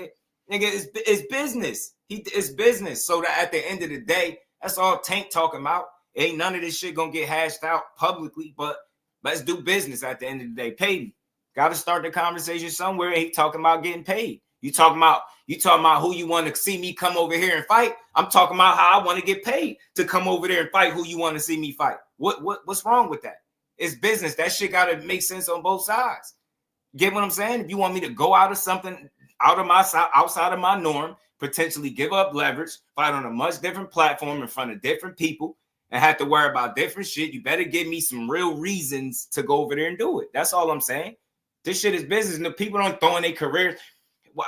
Speaker 5: Nigga, it's business. It's business. So that at the end of the day, that's all Tank talking about. Ain't none of this shit gonna get hashed out publicly, but let's do business at the end of the day. Pay me. Got to start the conversation somewhere. He talking about getting paid. You talking about who you want to see me come over here and fight. I'm talking about how I want to get paid to come over there and fight who you want to see me fight. What's wrong with that? It's business. That shit got to make sense on both sides. Get what I'm saying? If you want me to go out of something outside of my norm, potentially give up leverage, fight on a much different platform in front of different people, and have to worry about different shit, you better give me some real reasons to go over there and do it. That's all I'm saying. This shit is business, and the people don't throw in their careers.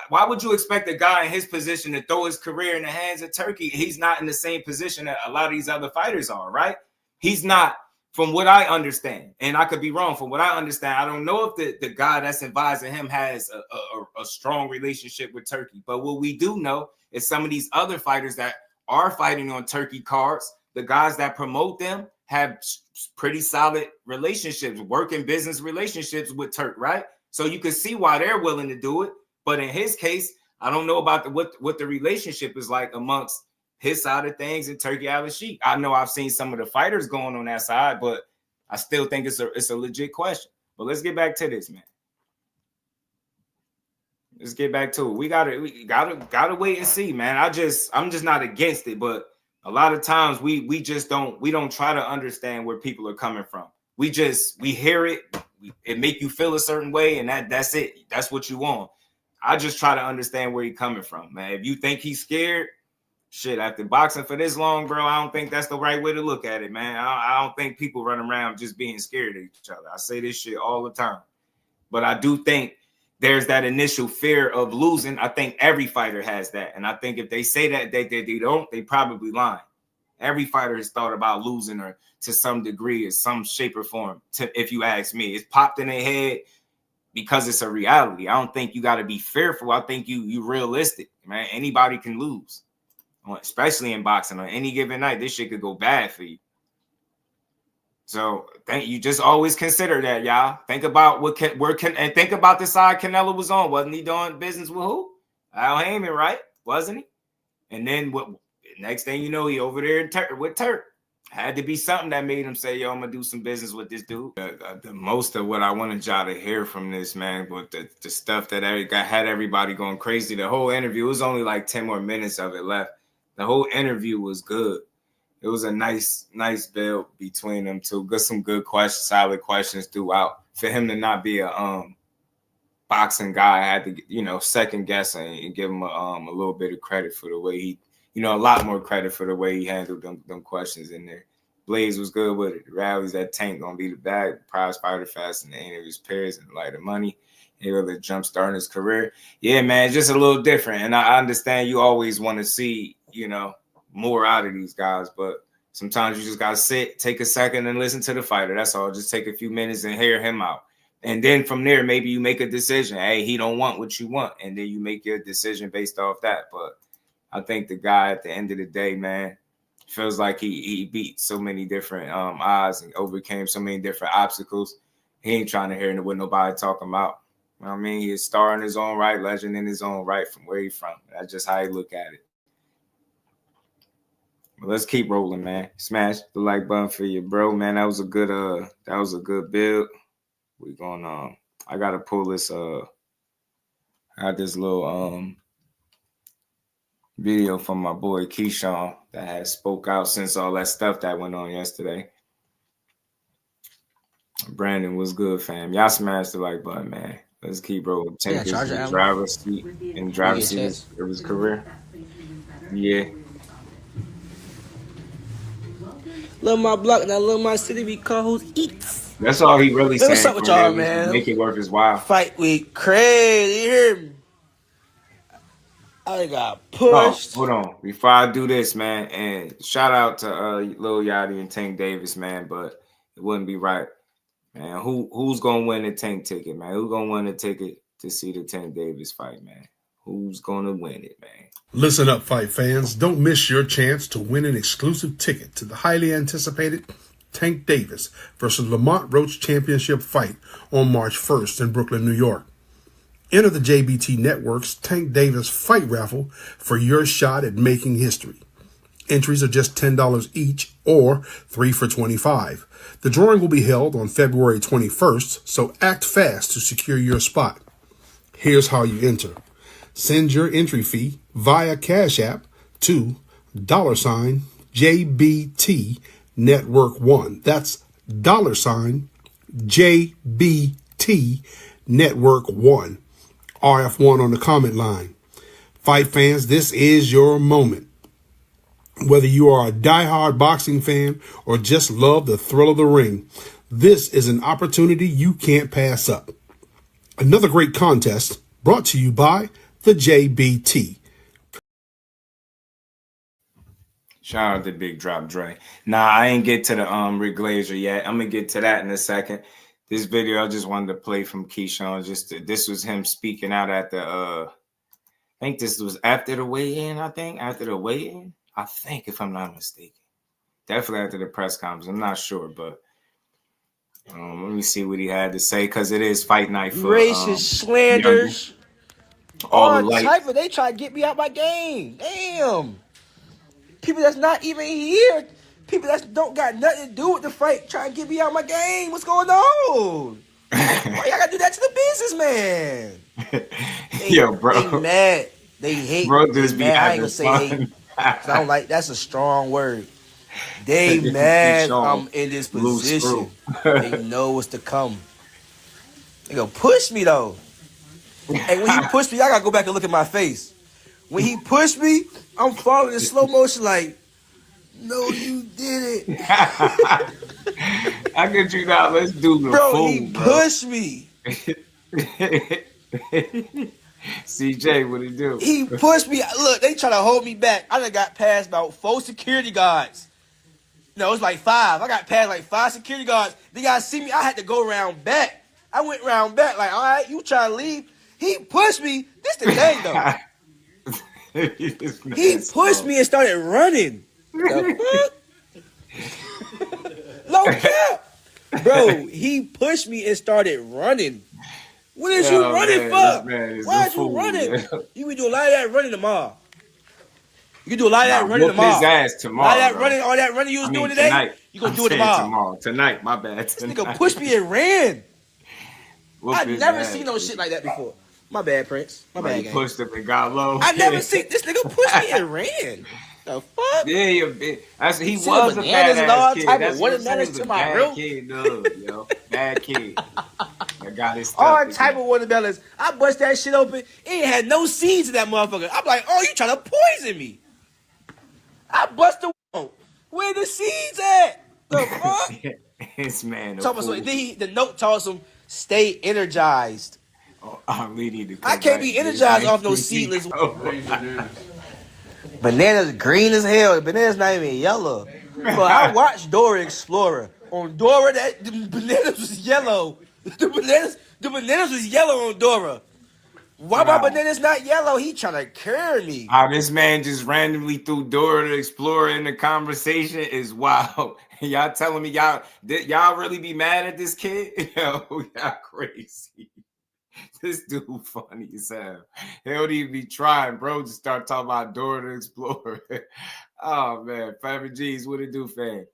Speaker 5: Why would you expect a guy in his position to throw his career in the hands of Turkey? He's not in the same position that a lot of these other fighters are, right? He's not, from what I understand, and I could be wrong. From what I understand, I don't know if the guy that's advising him has a strong relationship with Turkey. But what we do know is some of these other fighters that are fighting on Turkey cards, the guys that promote them have pretty solid relationships, working business relationships with Turk, right? So you can see why they're willing to do it. But in his case, I don't know about what the relationship is like amongst his side of things and Turkey Al-Sheikh. I know I've seen some of the fighters going on that side, but I still think it's a legit question. But let's get back to this, man. Let's get back to it. We gotta wait and see, man. I'm just not against it, but a lot of times we don't try to understand where people are coming from. We hear it, it make you feel a certain way, and that's it. That's what you want. I just try to understand where he's coming from, man. If you think he's scared, shit, after boxing for this long, bro, I don't think that's the right way to look at it, man. I don't think people run around just being scared of each other. I say this shit all the time. But I do think there's that initial fear of losing. I think every fighter has that. And I think if they say that they don't, they probably lying. Every fighter has thought about losing or to some degree or some shape or form, if you ask me. It's popped in their head because it's a reality. I don't think you got to be fearful. I think you realistic, man. Anybody can lose, especially in boxing. On any given night, this shit could go bad for you. So you just always consider that, y'all. Think about and think about the side Canelo was on. Wasn't he doing business with who? Al Heyman, right? Wasn't he? And then next thing you know, he over there with Turk. Had to be something that made him say, yo, I'm going to do some business with this dude. The most of what I wanted y'all to hear from this, man, but the stuff that had everybody going crazy, the whole interview, it was only like 10 more minutes of it left. The whole interview was good. It was a nice build between them two. Some good questions, solid questions throughout. For him to not be a boxing guy, I had to, second guess and give him a little bit of credit for the way he, a lot more credit for the way he handled them questions in there. Blaze was good with it. The rallies, that Tank gonna be the bag. Prize fighter fast in the end of his peers and light of money. He really jumpstart his career. Yeah, man, it's just a little different. And I understand you always want to see, more out of these guys, but sometimes you just gotta sit, take a second and listen to the fighter. That's all. Just take a few minutes and hear him out. And then from there, maybe you make a decision. Hey, he don't want what you want. And then you make your decision based off that. But I think the guy at the end of the day, man, feels like he beat so many different odds and overcame so many different obstacles. He ain't trying to hear what nobody talking about. I mean, he's a star in his own right, legend in his own right from where he's from. That's just how he look at it. But let's keep rolling, man. Smash the like button for you, bro, man. That was a good build. We gonna I gotta pull this I had this little video from my boy Keyshawn that has spoke out since all that stuff that went on yesterday. Brandon, was good, fam. Y'all smash the like button, man. Let's keep rolling. Take this in the driver's seat of his career. Yeah.
Speaker 8: Love my block, now love my city because eats.
Speaker 5: That's all he really saying.
Speaker 8: What's up with y'all, man?
Speaker 5: Make it worth his while.
Speaker 8: Fight week crazy. You hear me? I got pushed.
Speaker 5: Oh, hold on. Before I do this, man, and shout out to Lil Yachty and Tank Davis, man, but it wouldn't be right. Man, who's gonna win the Tank ticket, man? Who's gonna win the ticket to see the Tank Davis fight, man? Who's gonna win it, man?
Speaker 9: Listen up, fight fans. Don't miss your chance to win an exclusive ticket to the highly anticipated Tank Davis versus Lamont Roach Championship fight on March 1st in Brooklyn, New York. Enter the JBT Network's Tank Davis fight raffle for your shot at making history. Entries are just $10 each or 3 for $25. The drawing will be held on February 21st, so act fast to secure your spot. Here's how you enter. Send your entry fee via Cash App to $JBT Network 1. That's $JBT Network 1. RF1 on the comment line. Fight fans, this is your moment. Whether you are a diehard boxing fan or just love the thrill of the ring, this is an opportunity you can't pass up. Another great contest brought to you by the JBT.
Speaker 5: Shout out to Big Drop Dre. Nah, I ain't get to the Rick Glasier yet. I'm gonna get to that in a second. This video I just wanted to play from Keyshawn. This was him speaking out at the I think this was after the weigh-in, I think, if I'm not mistaken. Definitely after the press conference. I'm not sure, but let me see what he had to say, because it is fight night for
Speaker 8: racist slanders.
Speaker 5: all the
Speaker 8: type of, they try to get me out my game. Damn. People that's not even here, people that don't got nothing to do with the fight, trying to get me out my game. What's going on? Why y'all gotta do that to the businessman?
Speaker 5: Yo, bro.
Speaker 8: They mad. They hate.
Speaker 5: Bro, just be
Speaker 8: mad. I ain't
Speaker 5: having
Speaker 8: gonna say
Speaker 5: fun.
Speaker 8: hate. I don't like. That's a strong word. They mad. I'm in this position. They know what's to come. They gonna push me though. And when he pushed me, I gotta go back and look at my face. When he pushed me, I'm falling in slow motion like, no, you did it.
Speaker 5: I get you now. Let's do the fool,
Speaker 8: he pushed me.
Speaker 5: CJ, what he do?
Speaker 8: He pushed me. Look, they try to hold me back. I done got past about 4 security guards. No, it was like 5. I got past like 5 security guards. They got to see me. I had to go around back. I went around back like, all right, you trying to leave? He pushed me. This the thing, though. He pushed me and started running. The fuck? Low cap. Bro, he pushed me and started running. What is you running for? Why is you running? Man. You can do a lot of that running tomorrow. You can do a lot of that running tomorrow.
Speaker 5: His ass tomorrow.
Speaker 8: All that running you was doing today,
Speaker 5: tonight,
Speaker 8: you gonna do it tomorrow.
Speaker 5: Tonight, my bad.
Speaker 8: This nigga pushed me and ran. I've never seen no shit like that before. My bad, Prince. My bad, gang.
Speaker 5: Pushed him and got low.
Speaker 8: I never seen this nigga push me and ran. The fuck?
Speaker 5: Yeah, he was a badass kid. That's what
Speaker 8: watermelons to my bro.
Speaker 5: Kid, yo. Bad kid. I got his stuff.
Speaker 8: All type of watermelons. I bust that shit open. It ain't had no seeds in that motherfucker. I'm like, oh, you trying to poison me? I bust the where the seeds at? The fuck?
Speaker 5: This man.
Speaker 8: Then the note tells him, stay energized.
Speaker 5: Oh, I really need to.
Speaker 8: I can't be energized off no seedless. Bananas green as hell. The banana's not even yellow. But I watched Dora Explorer. On Dora, the bananas was yellow. The bananas was yellow on Dora. Why my bananas not yellow? He trying to carry me.
Speaker 5: This man just randomly threw Dora the Explorer in the conversation is wild. Y'all telling me y'all really be mad at this kid? Yo, y'all crazy. This dude funny as hell. He don't even be trying, bro. Just start talking about Dora the Explorer. Oh, man. Favorite G's, what it do, fam?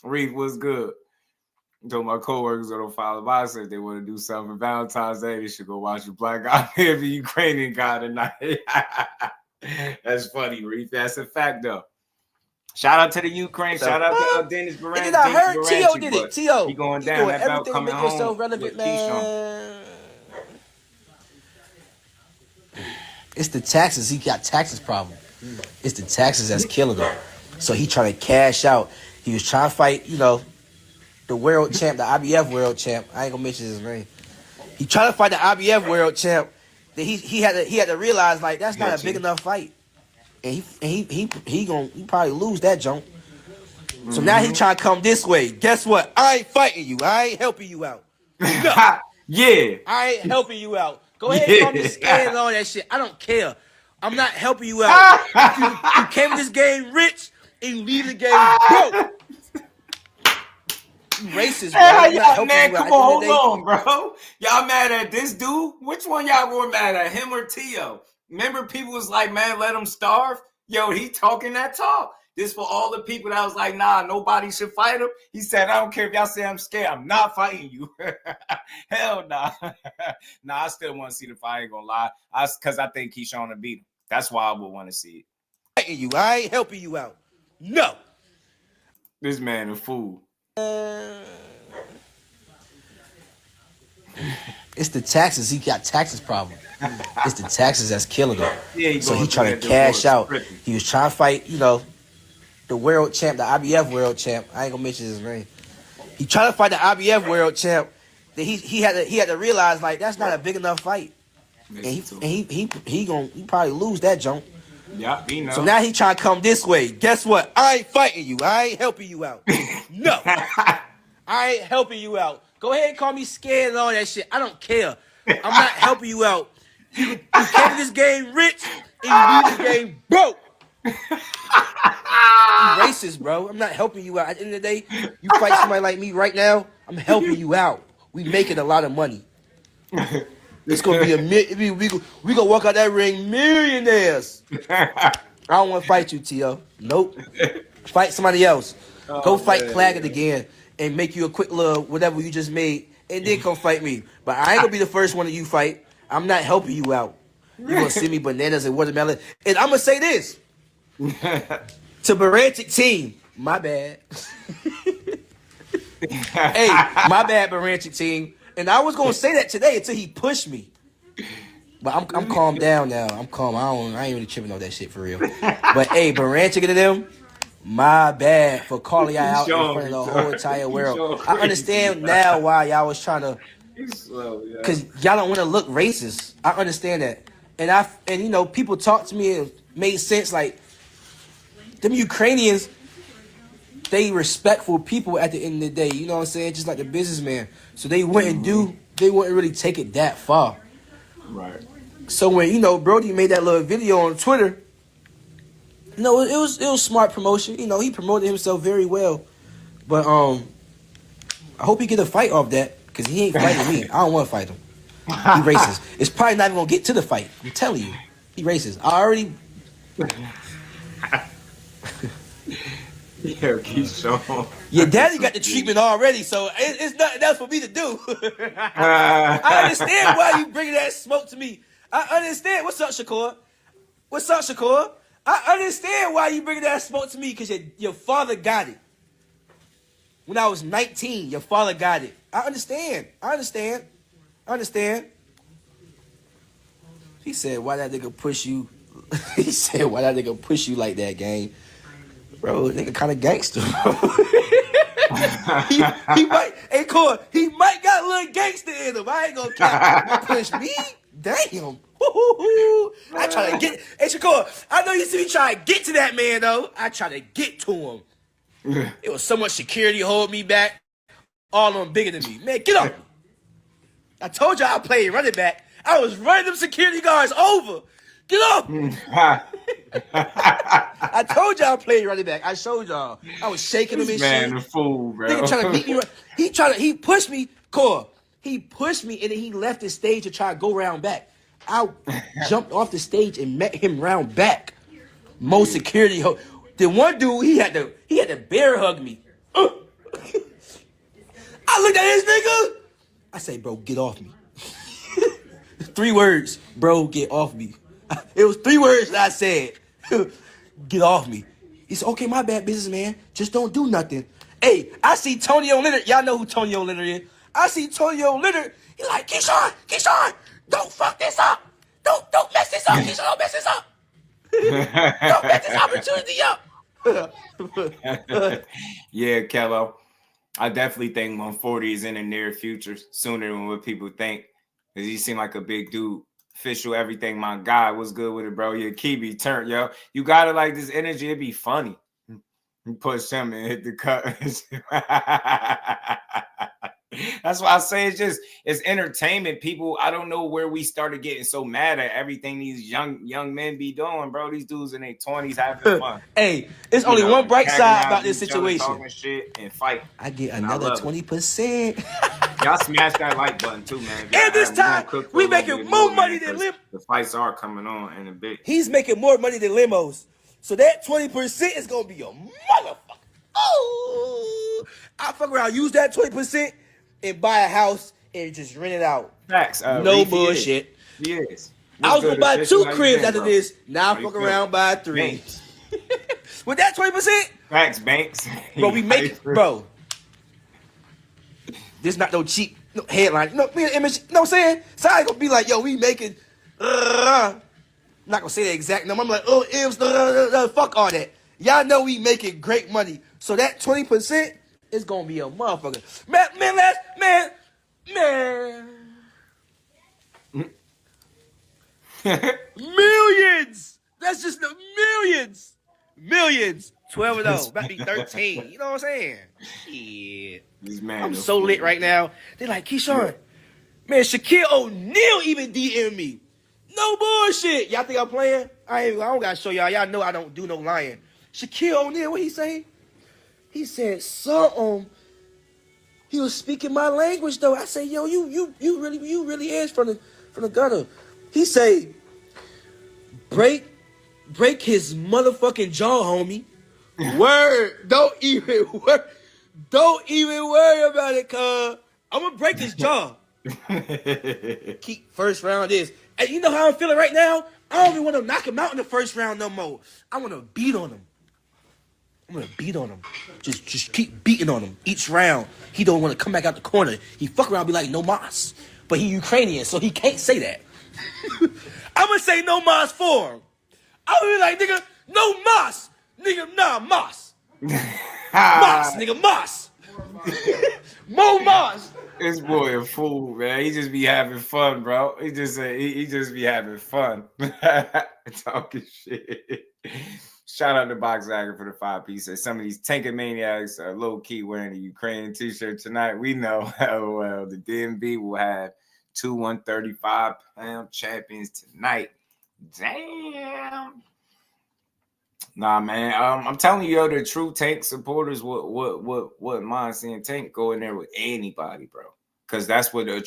Speaker 5: Reef, what's good? I told my coworkers that don't follow my said they want to do something for Valentine's Day. They should go watch the Black Guy here, the Ukrainian guy tonight. That's funny, Reef. That's a fact, though. Shout out to the Ukraine. Shout out to Dennis Baranchi.
Speaker 8: And I heard Teo did it. Teo.
Speaker 5: He going down. That belt
Speaker 8: everything
Speaker 5: coming
Speaker 8: to make
Speaker 5: home
Speaker 8: yourself relevant,
Speaker 5: with
Speaker 8: man. It's the taxes. He got taxes problem. It's the taxes that's killing him. So he trying to cash out. He was trying to fight, the world champ, the IBF world champ. I ain't gonna mention his name. He trying to fight the IBF world champ. That he had to realize like that's not a big enough fight. And he probably lose that jump. So now he trying to come this way. Guess what? I ain't fighting you. I ain't helping you out. No.
Speaker 5: Yeah.
Speaker 8: I ain't helping you out. Go ahead and call me scared and all that shit. I don't care. I'm not helping you out. you came in this game rich and you leave the game broke. You racist, bro. I'm not helping
Speaker 5: Man,
Speaker 8: you
Speaker 5: come
Speaker 8: out.
Speaker 5: on, hold on, bro. Y'all mad at this dude? Which one y'all were mad at, him or Teo? Remember people was like, man, let him starve? Yo, he talking that talk. This for all the people that was like, nah, nobody should fight him. He said, I don't care if y'all say I'm scared. I'm not fighting you. Hell nah. Nah, I still want to see the fight. I ain't gonna lie. Because I think Keyshawn will beat him. That's why I would want to see it.
Speaker 8: Fighting you. I ain't helping you out. No.
Speaker 5: This man a fool.
Speaker 8: It's the taxes. He got taxes problem. It's the taxes that's killing him.
Speaker 5: Yeah,
Speaker 8: so he trying to cash out. He was trying to fight, the world champ, the IBF world champ. I ain't gonna mention his name. He trying to fight the IBF world champ. That he had to realize like that's not a big enough fight. And he probably lose that jump.
Speaker 5: Yeah, he knows.
Speaker 8: So now he trying to come this way. Guess what? I ain't fighting you. I ain't helping you out. No. I ain't helping you out. Go ahead and call me scared and all that shit. I don't care. I'm not helping you out. You came in this game rich and you leave this game broke. You racist, bro. I'm not helping you out. At the end of the day, you fight somebody like me right now, I'm helping you out. We making a lot of money. It's gonna be we gonna walk out that ring millionaires. I don't want to fight you, Teo. Nope. Fight somebody else. Go fight Claggett again and make you a quick little whatever you just made, and then come fight me. But I ain't gonna be the first one that you fight. I'm not helping you out. You gonna send me bananas and watermelon, and I'm gonna say this to Barantic team. My bad. Hey, my bad, Barantic team. And I was gonna say that today until he pushed me. But I'm calmed down now. I'm calm. I ain't really tripping on that shit for real. But hey, Barantic and them, my bad for calling y'all out in front of the whole entire world. I understand now why y'all was trying to, because y'all don't want to look racist. I understand that. And people talk to me and it made sense. Like, them Ukrainians, they respectful people at the end of the day. You know what I'm saying? Just like the businessman. So they wouldn't really take it that far.
Speaker 5: Right. So
Speaker 8: when, Brody made that little video on Twitter, it was smart promotion. He promoted himself very well. But I hope he get a fight off that, because he ain't fighting me. I don't want to fight him. He racist. It's probably not even going to get to the fight. I'm telling you. He racist. I already...
Speaker 5: Yeah, Keyshawn.
Speaker 8: Your daddy got the treatment already, so it's nothing else for me to do. I understand why you bringing that smoke to me. I understand. What's up, Shakur? I understand why you bringing that smoke to me, because your father got it. When I was 19, your father got it. I understand. He said, why that nigga push you? He said, why that nigga push you like that, gang? Bro, nigga kind of gangster, bro. he might got a little gangster in him. I ain't gonna count. You push me? Damn. I try to get... Hey, Shakur, I know you see me try to get to that man, though. I try to get to him. It was so much security hold me back. All of them bigger than me. Man, get up. I told y'all I played running back. I was running them security guards over. Get up. I told y'all I played running back. I showed y'all. I was shaking him and shit.
Speaker 5: Man, a fool, bro.
Speaker 8: Nigga trying to beat me. He pushed me. Core. He pushed me and then he left the stage to try to go round back. I jumped off the stage and met him round back. Most security. The one dude, he had to bear hug me. I looked at this nigga. I say, bro, get off me. 3 words, bro, get off me. It was 3 words that I said. Get off me. He said, okay, my bad, businessman. Just don't do nothing. Hey, I see Tonio Leonard. Y'all know who Tonio Leonard is. I see Tonio Leonard. He like, Keyshawn, don't fuck this up. Don't mess this up, Keyshawn, don't mess this up. Don't mess this opportunity up.
Speaker 5: Yeah, Kello. I definitely think 140 is in the near future, sooner than what people think. Because he seemed like a big dude. Official, everything, my guy. What's good with it, bro? Yeah, Kiwi turn, yo. You gotta like this energy. It'd be funny. You push him and hit the cut. That's why I say it's entertainment. People, I don't know where we started getting so mad at everything these young men be doing, bro. These dudes in their 20s having fun.
Speaker 8: Hey, it's only one bright side about this situation.
Speaker 5: Talking shit and fight.
Speaker 8: I get another 20%.
Speaker 5: Y'all smash that like button too, man.
Speaker 8: And this time, we making more money than limos.
Speaker 5: The fights are coming on in a bit.
Speaker 8: He's making more money than limos. So that 20% is going to be a motherfucker. Oh, I fuck around, use that 20% and buy a house and just rent it out.
Speaker 5: Facts.
Speaker 8: No bullshit.
Speaker 5: Yes.
Speaker 8: I was going to buy 2 cribs after this. Now I fuck around, buy 3. With that 20%.
Speaker 5: Facts, Banks.
Speaker 8: Bro, we make it, bro. This not no cheap headline. No image. You know what I'm saying? So I ain't gonna be like, yo, we making. I'm not gonna say the exact number. I'm like, oh, M's, fuck all that. Y'all know we making great money. So that 20% is gonna be a motherfucker. Millions. That's just the millions. 12 of those. About to be 13. You know what I'm saying? Shit. I'm so lit right now. They like, Keyshawn, man, Shaquille O'Neal even DM me. No bullshit. Y'all think I'm playing? I don't gotta show y'all. Y'all know I don't do no lying. Shaquille O'Neal, what he say? He said something. He was speaking my language though. I say, yo, you really is from the gutter. He say, break his motherfucking jaw, homie. Word. Don't even worry about it, cuz. I'm gonna break his jaw. Keep first round is. And you know how I'm feeling right now? I don't even want to knock him out in the first round no more. I want to beat on him. I'm gonna beat on him. Just keep beating on him each round. He don't want to come back out the corner. He fuck around and be like, no mas. But he Ukrainian, so he can't say that. I'm gonna say no mas for him. I'm gonna be like, nigga, no mas. Nigga, nah, mas. Mas, nigga, mas. Mo mas.
Speaker 5: This boy a fool, man. He just be having fun, bro. He just be having fun. Talking shit. Shout out to Boxagger for the 5 pieces. Some of these tanking maniacs are low key wearing a Ukrainian t-shirt tonight. We know how well the DMV will have 2 135-pound champions tonight. Damn. Nah, man. I'm telling you, yo, the true Tank supporters what mind seeing Tank go in there with anybody, bro. Because that's what the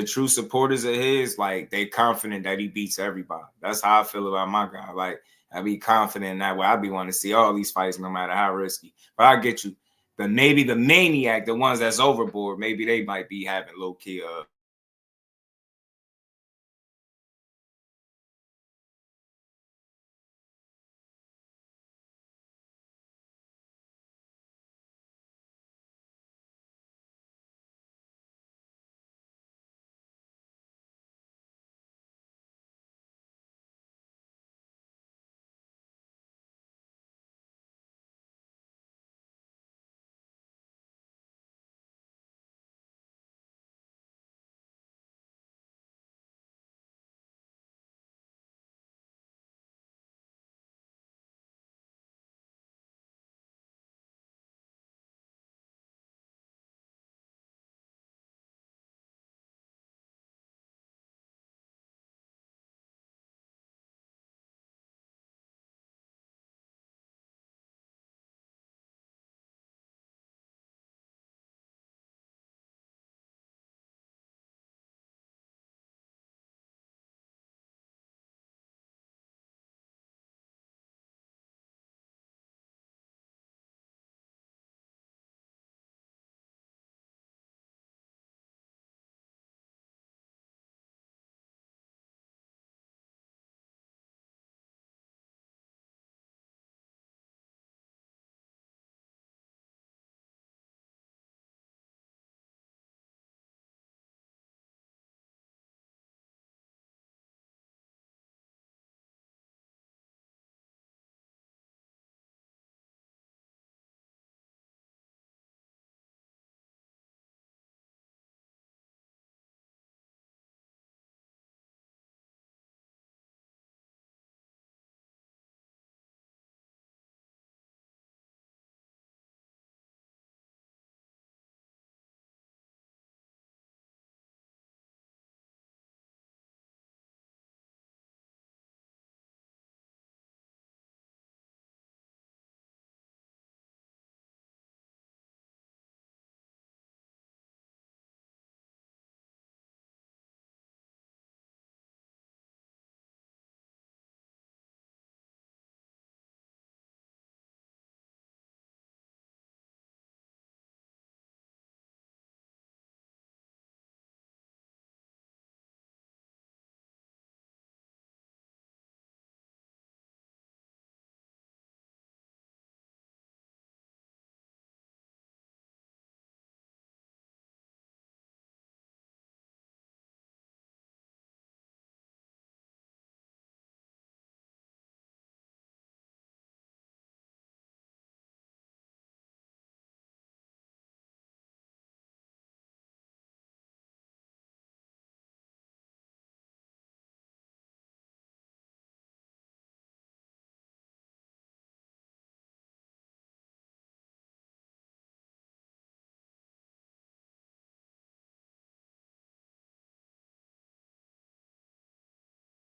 Speaker 5: true supporters of his, like, they confident that he beats everybody. That's how I feel about my guy. Like, I be confident in that way. I be wanting to see all these fights, no matter how risky. But I get you. But maybe the maniac, the ones that's overboard, maybe they might be having low key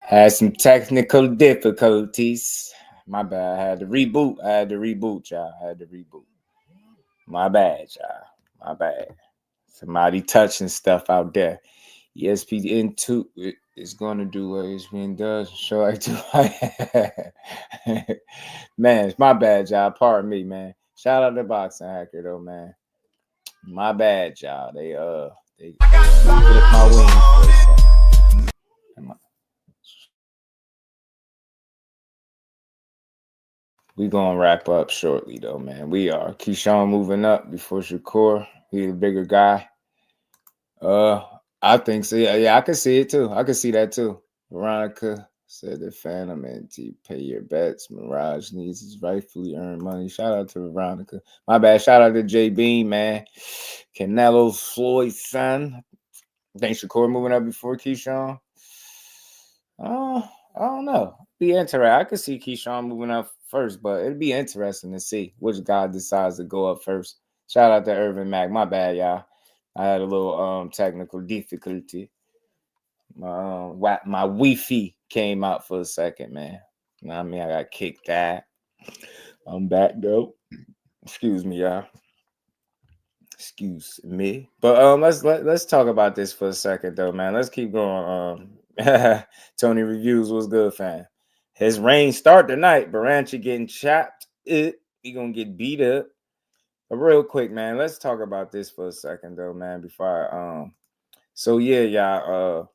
Speaker 5: Had some technical difficulties. My bad. I had to reboot, y'all. I had to reboot. My bad, y'all. My bad. Somebody touching stuff out there. ESPN2 is going to do what ESPN does. Show I do. Man, it's my bad, y'all. Pardon me, man. Shout out to Boxing Hacker, though, man. My bad, y'all. They clipped my wings for a second. We gonna wrap up shortly, though, man. We are. Keyshawn moving up before Shakur. He's a bigger guy. I think so. Yeah, I can see it too. I can see that too. Veronica said the Phantom and to pay your bets. Mirage needs his rightfully earned money. Shout out to Veronica. My bad. Shout out to J Bean, man. Canelo Floyd son. Think Shakur moving up before Keyshawn? I don't know. Be interesting. I could see Keyshawn moving up first, but it'd be interesting to see which guy decides to go up first. Shout out to Irvin Mack. My bad, y'all. I had a little technical difficulty. My Wi-Fi came out for a second, man. You know what I mean? I got kicked out. I'm back, though. Excuse me, y'all. Excuse me. But let's talk about this for a second, though, man. Let's keep going. Tony Reviews was good, fam. His reign start tonight. Baranchi getting chopped. He gonna get beat up. But real quick, man, let's talk about this for a second, though, man. Before so yeah, y'all.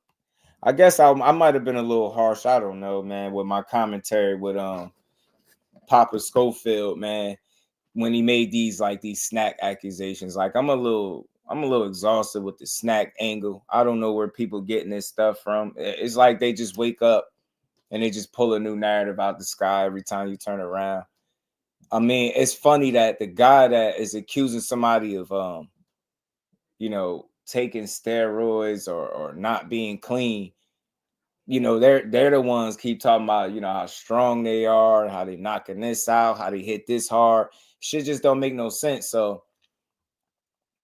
Speaker 5: I guess I might have been a little harsh. I don't know, man, with my commentary with Papa Schofield, man, when he made these snack accusations. Like I'm a little exhausted with the snack angle. I don't know where people getting this stuff from. It's like they just wake up and they just pull a new narrative out the sky every time you turn around. I mean, it's funny that the guy that is accusing somebody of, taking steroids or not being clean, they're the ones keep talking about, how strong they are, how they knocking this out, how they hit this hard. Shit just don't make no sense. So,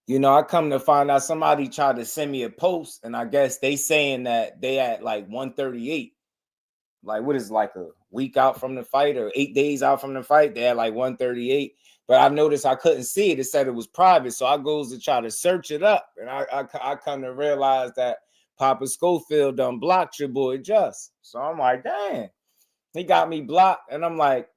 Speaker 5: I come to find out somebody tried to send me a post, and I guess they saying that they at 138. Like, what is a week out from the fight or 8 days out from the fight? They had 138. But I noticed I couldn't see it. It said it was private. So I goes to try to search it up. And I come to realize that Papa Schofield done blocked your boy Just. So I'm like, damn, he got me blocked. And I'm like,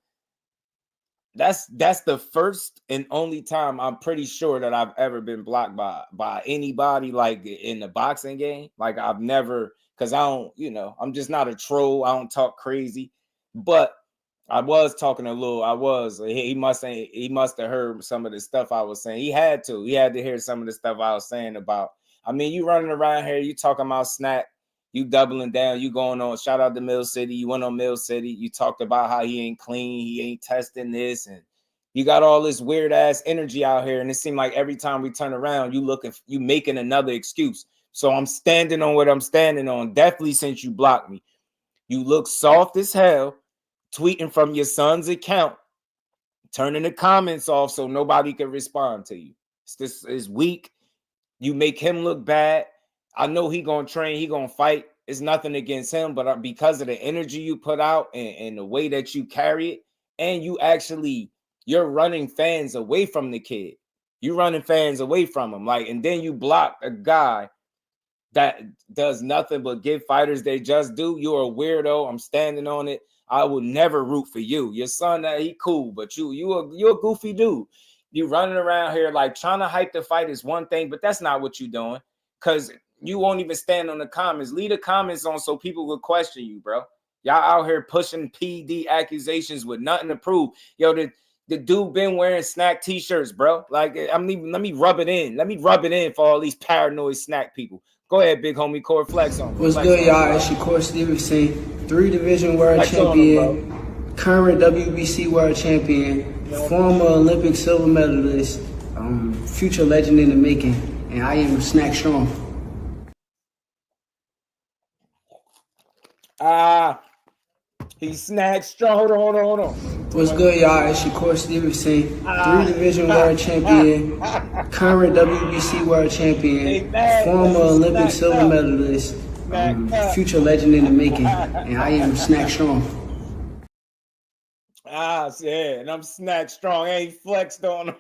Speaker 5: that's the first and only time I'm pretty sure that I've ever been blocked by anybody in the boxing game. I've never, because I don't, I'm just not a troll. I don't talk crazy. But I was talking he must have heard some of the stuff I was saying. He had to hear some of the stuff I was saying about, I mean, you running around here, you talking about snack, you doubling down, you going on, shout out to Mill City, you went on Mill City, you talked about how he ain't clean, he ain't testing this, and you got all this weird ass energy out here, and it seemed like every time we turn around, you making another excuse. So I'm standing on what I'm standing on, definitely since you blocked me. You look soft as hell, tweeting from your son's account, turning the comments off so nobody can respond to you. It's weak. You make him look bad. I know he gonna train, he gonna fight. It's nothing against him, but because of the energy you put out and the way that you carry it, and you're running fans away from the kid. You're running fans away from him. And then you block a guy that does nothing but give fighters their just due. You're a weirdo. I'm standing on it. I will never root for you. Your son, he cool, but you're a goofy dude. You running around here trying to hype the fight is one thing, but that's not what you're doing, because you won't even stand on the comments. Leave the comments on so people will question you, bro. Y'all out here pushing PD accusations with nothing to prove. Yo, the dude been wearing snack t-shirts, bro. Let me rub it in. Let me rub it in for all these paranoid snack people. Go ahead, big homie Core Flex on.
Speaker 6: What's good, y'all? It's your Core Stevenson, 3-division world champion, current WBC world champion, former Olympic silver medalist, future legend in the making, and I am snack strong.
Speaker 5: He's snack strong. Hold on.
Speaker 6: What's good, y'all? It's your Core Stevenson, 3-division world champion, current WBC world champion, former Olympic silver medalist, Future legend in the making, and I am Snack Strong.
Speaker 5: Ah, yeah, and I'm Snack Strong. I ain't flexed on him.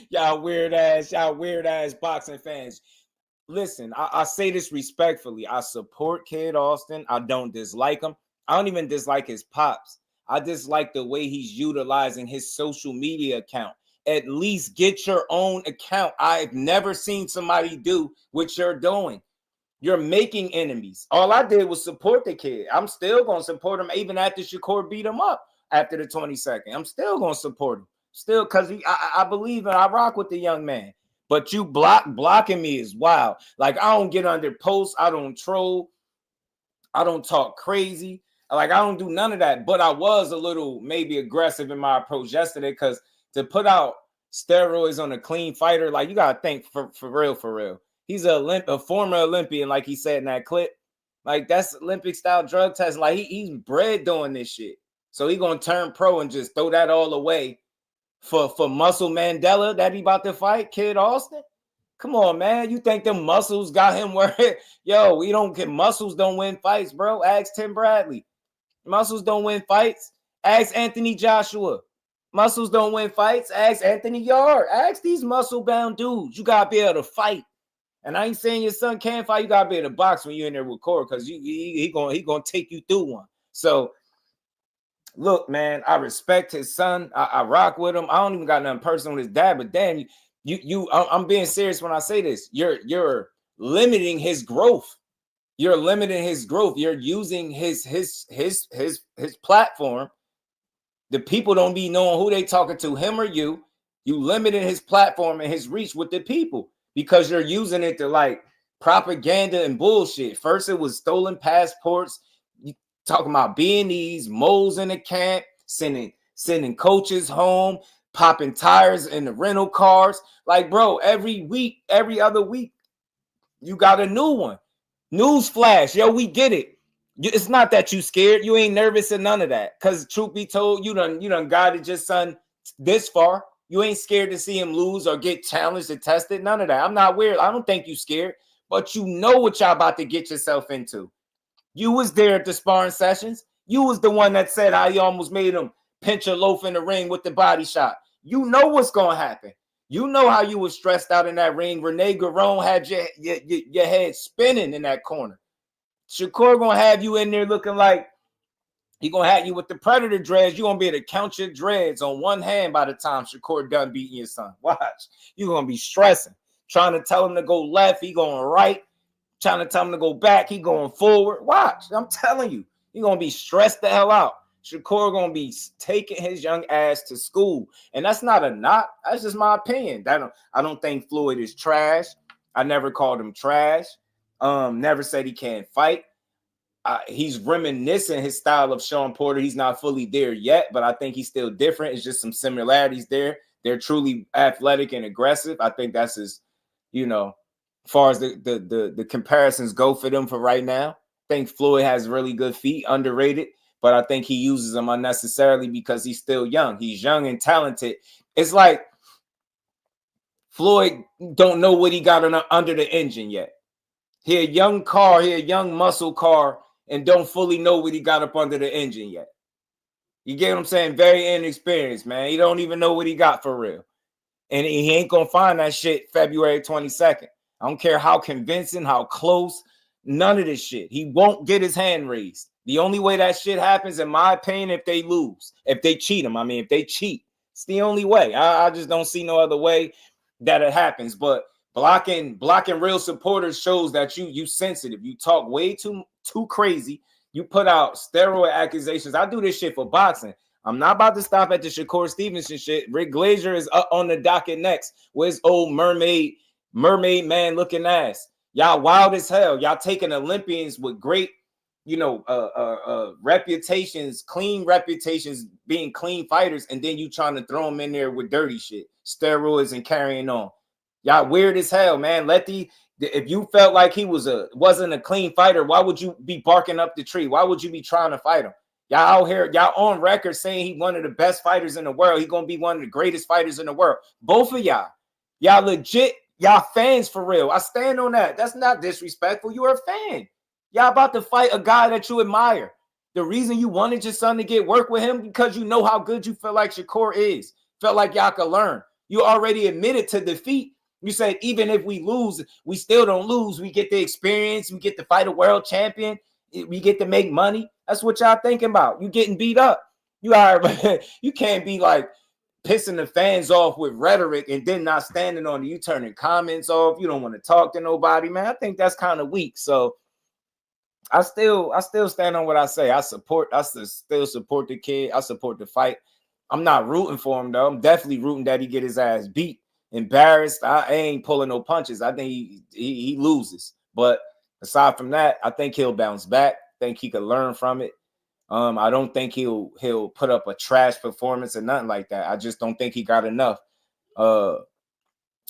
Speaker 5: y'all weird ass boxing fans. Listen, I say this respectfully. I support Kid Austin. I don't dislike him. I don't even dislike his pops. I dislike the way he's utilizing his social media account. At least get your own account. I've never seen somebody do what you're doing. You're making enemies. All I did was support the kid. I'm still going to support him even after Shakur beat him up after the 22nd. I'm still going to support him. Still, because I believe and I rock with the young man. But you blocking me is wild. Like, I don't get under posts. I don't troll. I don't talk crazy. Like, I don't do none of that. But I was a little maybe aggressive in my approach yesterday because to put out steroids on a clean fighter, like, you got to think for real. He's a former Olympian, like he said in that clip. Like, that's Olympic-style drug test. Like, he's bred doing this shit. So he going to turn pro and just throw that all away for Muscle Mandela that he about to fight, Kid Austin? Come on, man. You think them muscles got him where, yo, we don't get muscles don't win fights, bro. Ask Tim Bradley. Muscles don't win fights. Ask Anthony Joshua. Muscles don't win fights. Ask Anthony Yard. Ask these muscle-bound dudes. You got to be able to fight. And I ain't saying your son can't fight. You got to be able to box when you're in there with Corey because he gonna take you through one. So, look, man, I respect his son. I rock with him. I don't even got nothing personal with his dad, but damn, I'm being serious when I say this. You're limiting his growth. You're limiting his growth. You're using his platform. The people don't be knowing who they talking to, him or you. You limited his platform and his reach with the people because you're using it to like propaganda and bullshit. First, it was stolen passports. You talking about B&Es, moles in the camp, sending coaches home, popping tires in the rental cars. Like, bro, every other week, you got a new one. News flash, yo, we get it. It's not that you scared. You ain't nervous or none of that. Because truth be told, you done guided your son this far. You ain't scared to see him lose or get challenged or tested. None of that. I'm not weird. I don't think you scared. But you know what y'all about to get yourself into. You was there at the sparring sessions. You was the one that said how you almost made him pinch a loaf in the ring with the body shot. You know what's going to happen. You know how you was stressed out in that ring. Renee Garone had your head spinning in that corner. Shakur going to have you in there looking like he going to have you with the predator dreads. You're going to be able to count your dreads on one hand by the time Shakur done beating your son. Watch. You're going to be stressing. Trying to tell him to go left, he going right. Trying to tell him to go back, he going forward. Watch. I'm telling you. You're going to be stressed the hell out. Shakur going to be taking his young ass to school. And that's not a knock. That's just my opinion. I don't think Floyd is trash. I never called him trash. Never said he can't fight. He's reminiscent his style of Sean Porter. He's not fully there yet, but I think he's still different. It's just some similarities there. They're truly athletic and aggressive. I think that's as far as the comparisons go for them for right now. I think Floyd has really good feet, underrated, but I think he uses them unnecessarily because he's still young. He's young and talented. It's like Floyd don't know what he got under the engine yet. He a young car, he a young muscle car, and don't fully know what he got up under the engine yet. You get what I'm saying? Very inexperienced, man. He don't even know what he got for real. And he ain't going to find that shit February 22nd. I don't care how convincing, how close, none of this shit. He won't get his hand raised. The only way that shit happens, in my opinion, if they lose, if they cheat him. I mean, if they cheat, it's the only way. I just don't see no other way that it happens. But blocking real supporters shows that you sensitive. You talk way too crazy. You put out steroid accusations. I do this shit for boxing. I'm not about to stop at the Shakur Stevenson shit. Rick Glasier is up on the docket next with his old mermaid man looking ass. Y'all wild as hell. Y'all taking Olympians with great, reputations, clean reputations, being clean fighters, and then you trying to throw them in there with dirty shit, steroids and carrying on. Y'all weird as hell, man. If you felt like he wasn't a clean fighter, why would you be barking up the tree? Why would you be trying to fight him? Y'all out here, y'all on record saying he one of the best fighters in the world. He gonna be one of the greatest fighters in the world. Both of y'all legit. Y'all fans for real. I stand on that. That's not disrespectful. You're a fan. Y'all about to fight a guy that you admire. The reason you wanted your son to get work with him because you know how good you feel like Shakur is. Felt like y'all could learn. You already admitted to defeat. You said even if we lose, we still don't lose. We get the experience. We get to fight a world champion. We get to make money. That's what y'all thinking about. You getting beat up. You can't be like pissing the fans off with rhetoric and then not standing on it. You turning comments off. You don't want to talk to nobody, man. I think that's kind of weak. So I still stand on what I say. I still support the kid. I support the fight. I'm not rooting for him though. I'm definitely rooting that he get his ass beat, embarrassed. I ain't pulling no punches. I think he loses. But aside from that, I think he'll bounce back. I think he could learn from it. I don't think he'll put up a trash performance or nothing like that. I just don't think he got enough.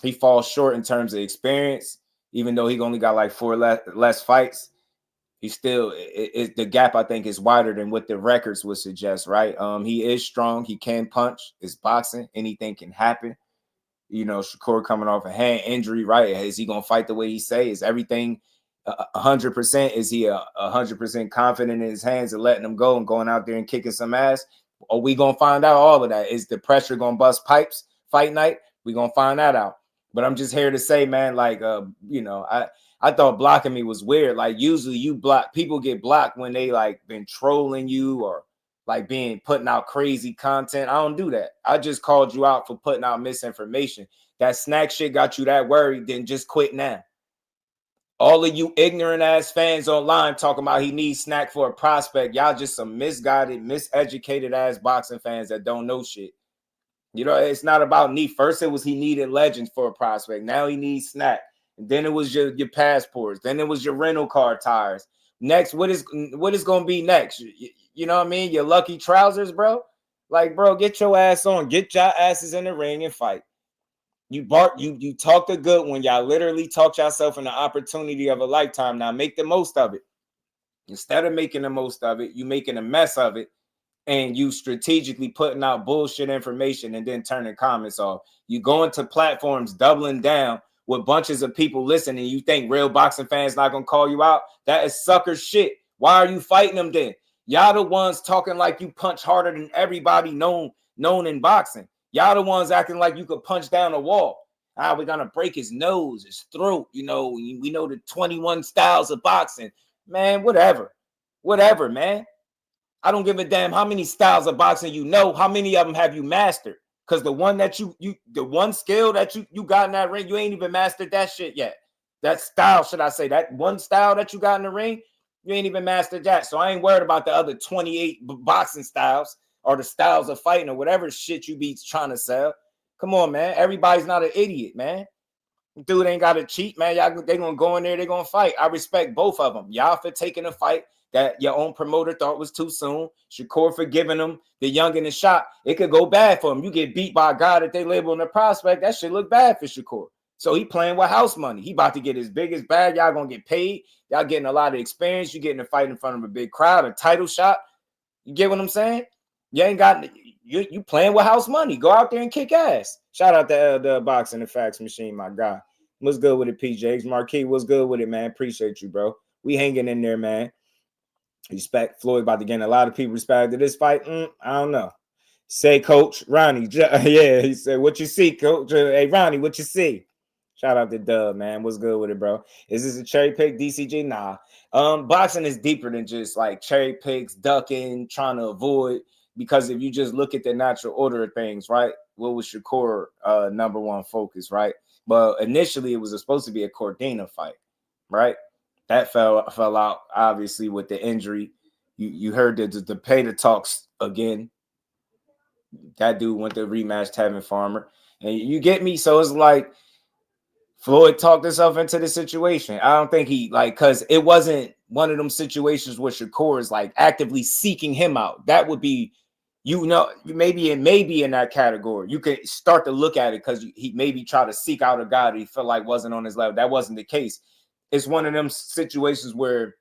Speaker 5: He falls short in terms of experience, even though he only got like 4 less fights. He still the gap I think is wider than what the records would suggest, right? He is strong. He can punch. It's boxing. Anything can happen. You know, Shakur coming off a hand injury, right? Is he gonna fight the way he say? Is everything 100%? Is he 100% confident in his hands and letting him go and going out there and kicking some ass? Are we gonna find out all of that? Is the pressure gonna bust pipes fight night? We gonna find that out. But I'm just here to say, man, like you know, I thought blocking me was weird. Like usually you block, people get blocked when they like been trolling you or like putting out crazy content. I don't do that. I just called you out for putting out misinformation. That snack shit got you that worried, then just quit now. All of you ignorant ass fans online talking about he needs snack for a prospect. Y'all just some misguided, miseducated ass boxing fans that don't know shit. You know, it's not about need. First it was he needed legends for a prospect. Now he needs snack. And then it was your passports. Then it was your rental car tires. Next, what is going to be next? You know what I mean? Your lucky trousers, bro. Like, bro, get your ass on. Get your asses in the ring and fight. You talked a good one. Y'all literally talked yourself in the opportunity of a lifetime. Now make the most of it. Instead of making the most of it, you making a mess of it. And you strategically putting out bullshit information and then turning comments off. You go into platforms doubling down with bunches of people listening. You think real boxing fans not gonna call you out? That is sucker shit. Why are you fighting them then? Y'all the ones talking like you punch harder than everybody known in boxing. Y'all the ones acting like you could punch down a wall. We're gonna break his nose, his throat. You know, we know the 21 styles of boxing. Man, whatever, man. I don't give a damn how many styles of boxing you know. How many of them have you mastered? Because the one that the one skill that you got in that ring, you ain't even mastered that shit yet. That style, should I say, that one style that you got in the ring, you ain't even mastered that. So I ain't worried about the other 28 boxing styles or the styles of fighting or whatever shit you be trying to sell. Come on, man. Everybody's not an idiot, man. Dude ain't got to cheat, man. Y'all, they gonna go in there, they gonna fight. I respect both of them. Y'all for taking a fight that your own promoter thought was too soon. Shakur for giving them the young in the shot. It could go bad for him. You get beat by a guy that they label in the prospect. That shit look bad for Shakur. So he playing with house money. He about to get his biggest bag. Y'all gonna get paid. Y'all getting a lot of experience. You getting a fight in front of a big crowd, a title shot. You get what I'm saying? You ain't got you playing with house money. Go out there and kick ass. Shout out to the boxing and fax machine, my guy. What's good with it, PJs? Marquis, what's good with it, man? Appreciate you, bro. We hanging in there, man. Respect Floyd about to gain a lot of people respect to this fight. I don't know. Say, Coach Ronnie. Yeah, he said, "What you see, Coach?" Hey, Ronnie, what you see? Shout out to Dub, man. What's good with it, bro? Is this a cherry pick, DCG? Nah. Boxing is deeper than just like cherry picks, ducking, trying to avoid. Because if you just look at the natural order of things, right? What was Shakur number one focus, right? But initially, it was supposed to be a Cordina fight, right? That fell out, obviously, with the injury. You heard the Peta talks again. That dude went to rematch Tevin Farmer. And you get me? So it's like Floyd talked himself into the situation. I don't think he, like, because it wasn't one of them situations where Shakur is, like, actively seeking him out. That would be, you know, maybe it may be in that category. You could start to look at it because he maybe tried to seek out a guy that he felt like wasn't on his level. That wasn't the case. It's one of them situations where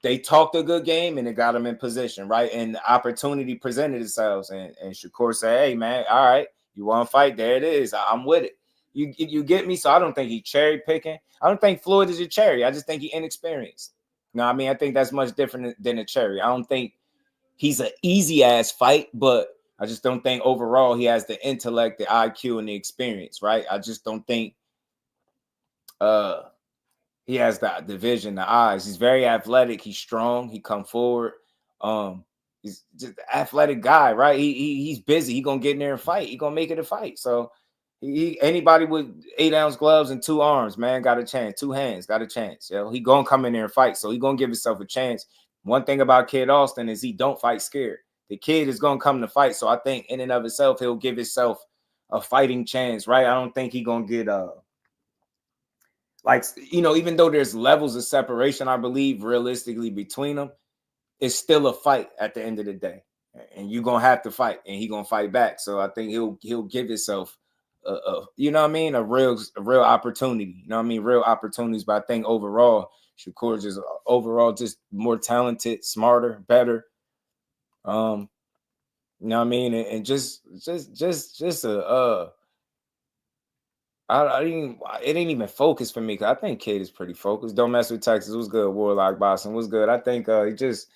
Speaker 5: they talked a good game and it got them in position, right? And the opportunity presented itself. And Shakur said, "Hey, man, all right, you want to fight? There it is. I'm with it." You get me? So I don't think he cherry picking. I don't think Floyd is a cherry. I just think he inexperienced. No, I mean, I think that's much different than a cherry. I don't think he's an easy ass fight, but I just don't think overall he has the intellect, the IQ, and the experience, right? I just don't think he has the vision, the eyes. He's very athletic. He's strong. He come forward. He's just an athletic guy, right? He's busy. He gonna get in there and fight. He gonna make it a fight. So anybody with 8-ounce gloves and 2 arms, man, got a chance. 2 hands, got a chance. Yo, he gonna come in there and fight. So he gonna give himself a chance. One thing about Kid Austin is he don't fight scared. The kid is gonna come to fight. So I think in and of itself, he'll give himself a fighting chance, right? I don't think he gonna get like, you know, even though there's levels of separation, I believe realistically between them, it's still a fight at the end of the day, and you're gonna have to fight, and he gonna fight back. So I think he'll give himself you know what I mean, a real opportunity. You know what I mean, real opportunities. But I think overall, Shakur just overall just more talented, smarter, better. You know what I mean, and just a it ain't even focused for me, because I think Kid is pretty focused. Don't mess with Texas. Was good. Warlock Boxing was good. I think he just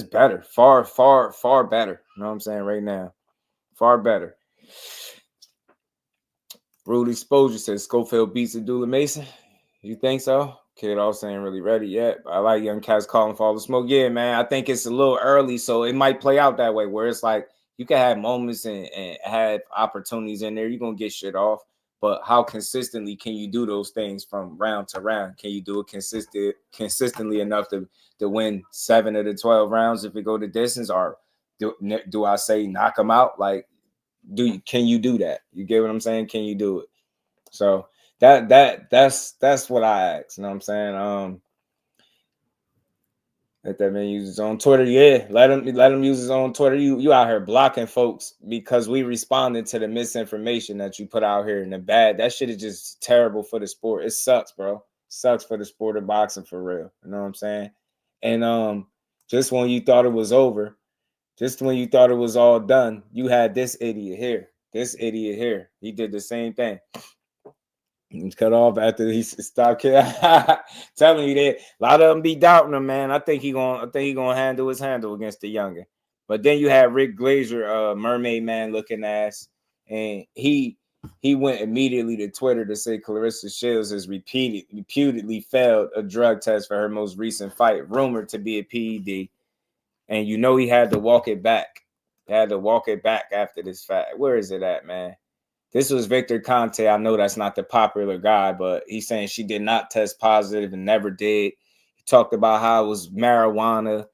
Speaker 5: better, far better. You know what I'm saying right now, far better. Rude Exposure says Schofield beats Abdullah Mason. You think so? Kid also ain't really ready yet. But I like young cats calling for all the smoke. Yeah, man. I think it's a little early, so it might play out that way, where it's like you can have moments and have opportunities in there. You're gonna get shit off. But how consistently can you do those things from round to round? Can you do it consistently enough to win 7 of the 12 rounds if it go the distance? Or do I say knock them out? Like, can you do that? You get what I'm saying? Can you do it? So that's what I ask. You know what I'm saying? Let that man use his own Twitter. Yeah, let him use his own Twitter. You out here blocking folks because we responded to the misinformation that you put out here, and the bad. That shit is just terrible for the sport. It sucks, bro. It sucks for the sport of boxing, for real. You know what I'm saying? And just when you thought it was over, just when you thought it was all done, you had this idiot here. This idiot here. He did the same thing. He's cut off after he stopped telling you that. A lot of them be doubting him, man. I think he gonna handle his handle against the younger. But then you have Rick Glasier, mermaid man looking ass, and he went immediately to Twitter to say Claressa Shields has reputedly failed a drug test for her most recent fight, rumored to be a PED. And you know he had to walk it back. He had to walk it back after this fight. Where is it at, man? This was Victor Conte. I know that's not the popular guy, but he's saying she did not test positive and never did. He talked about how it was marijuana,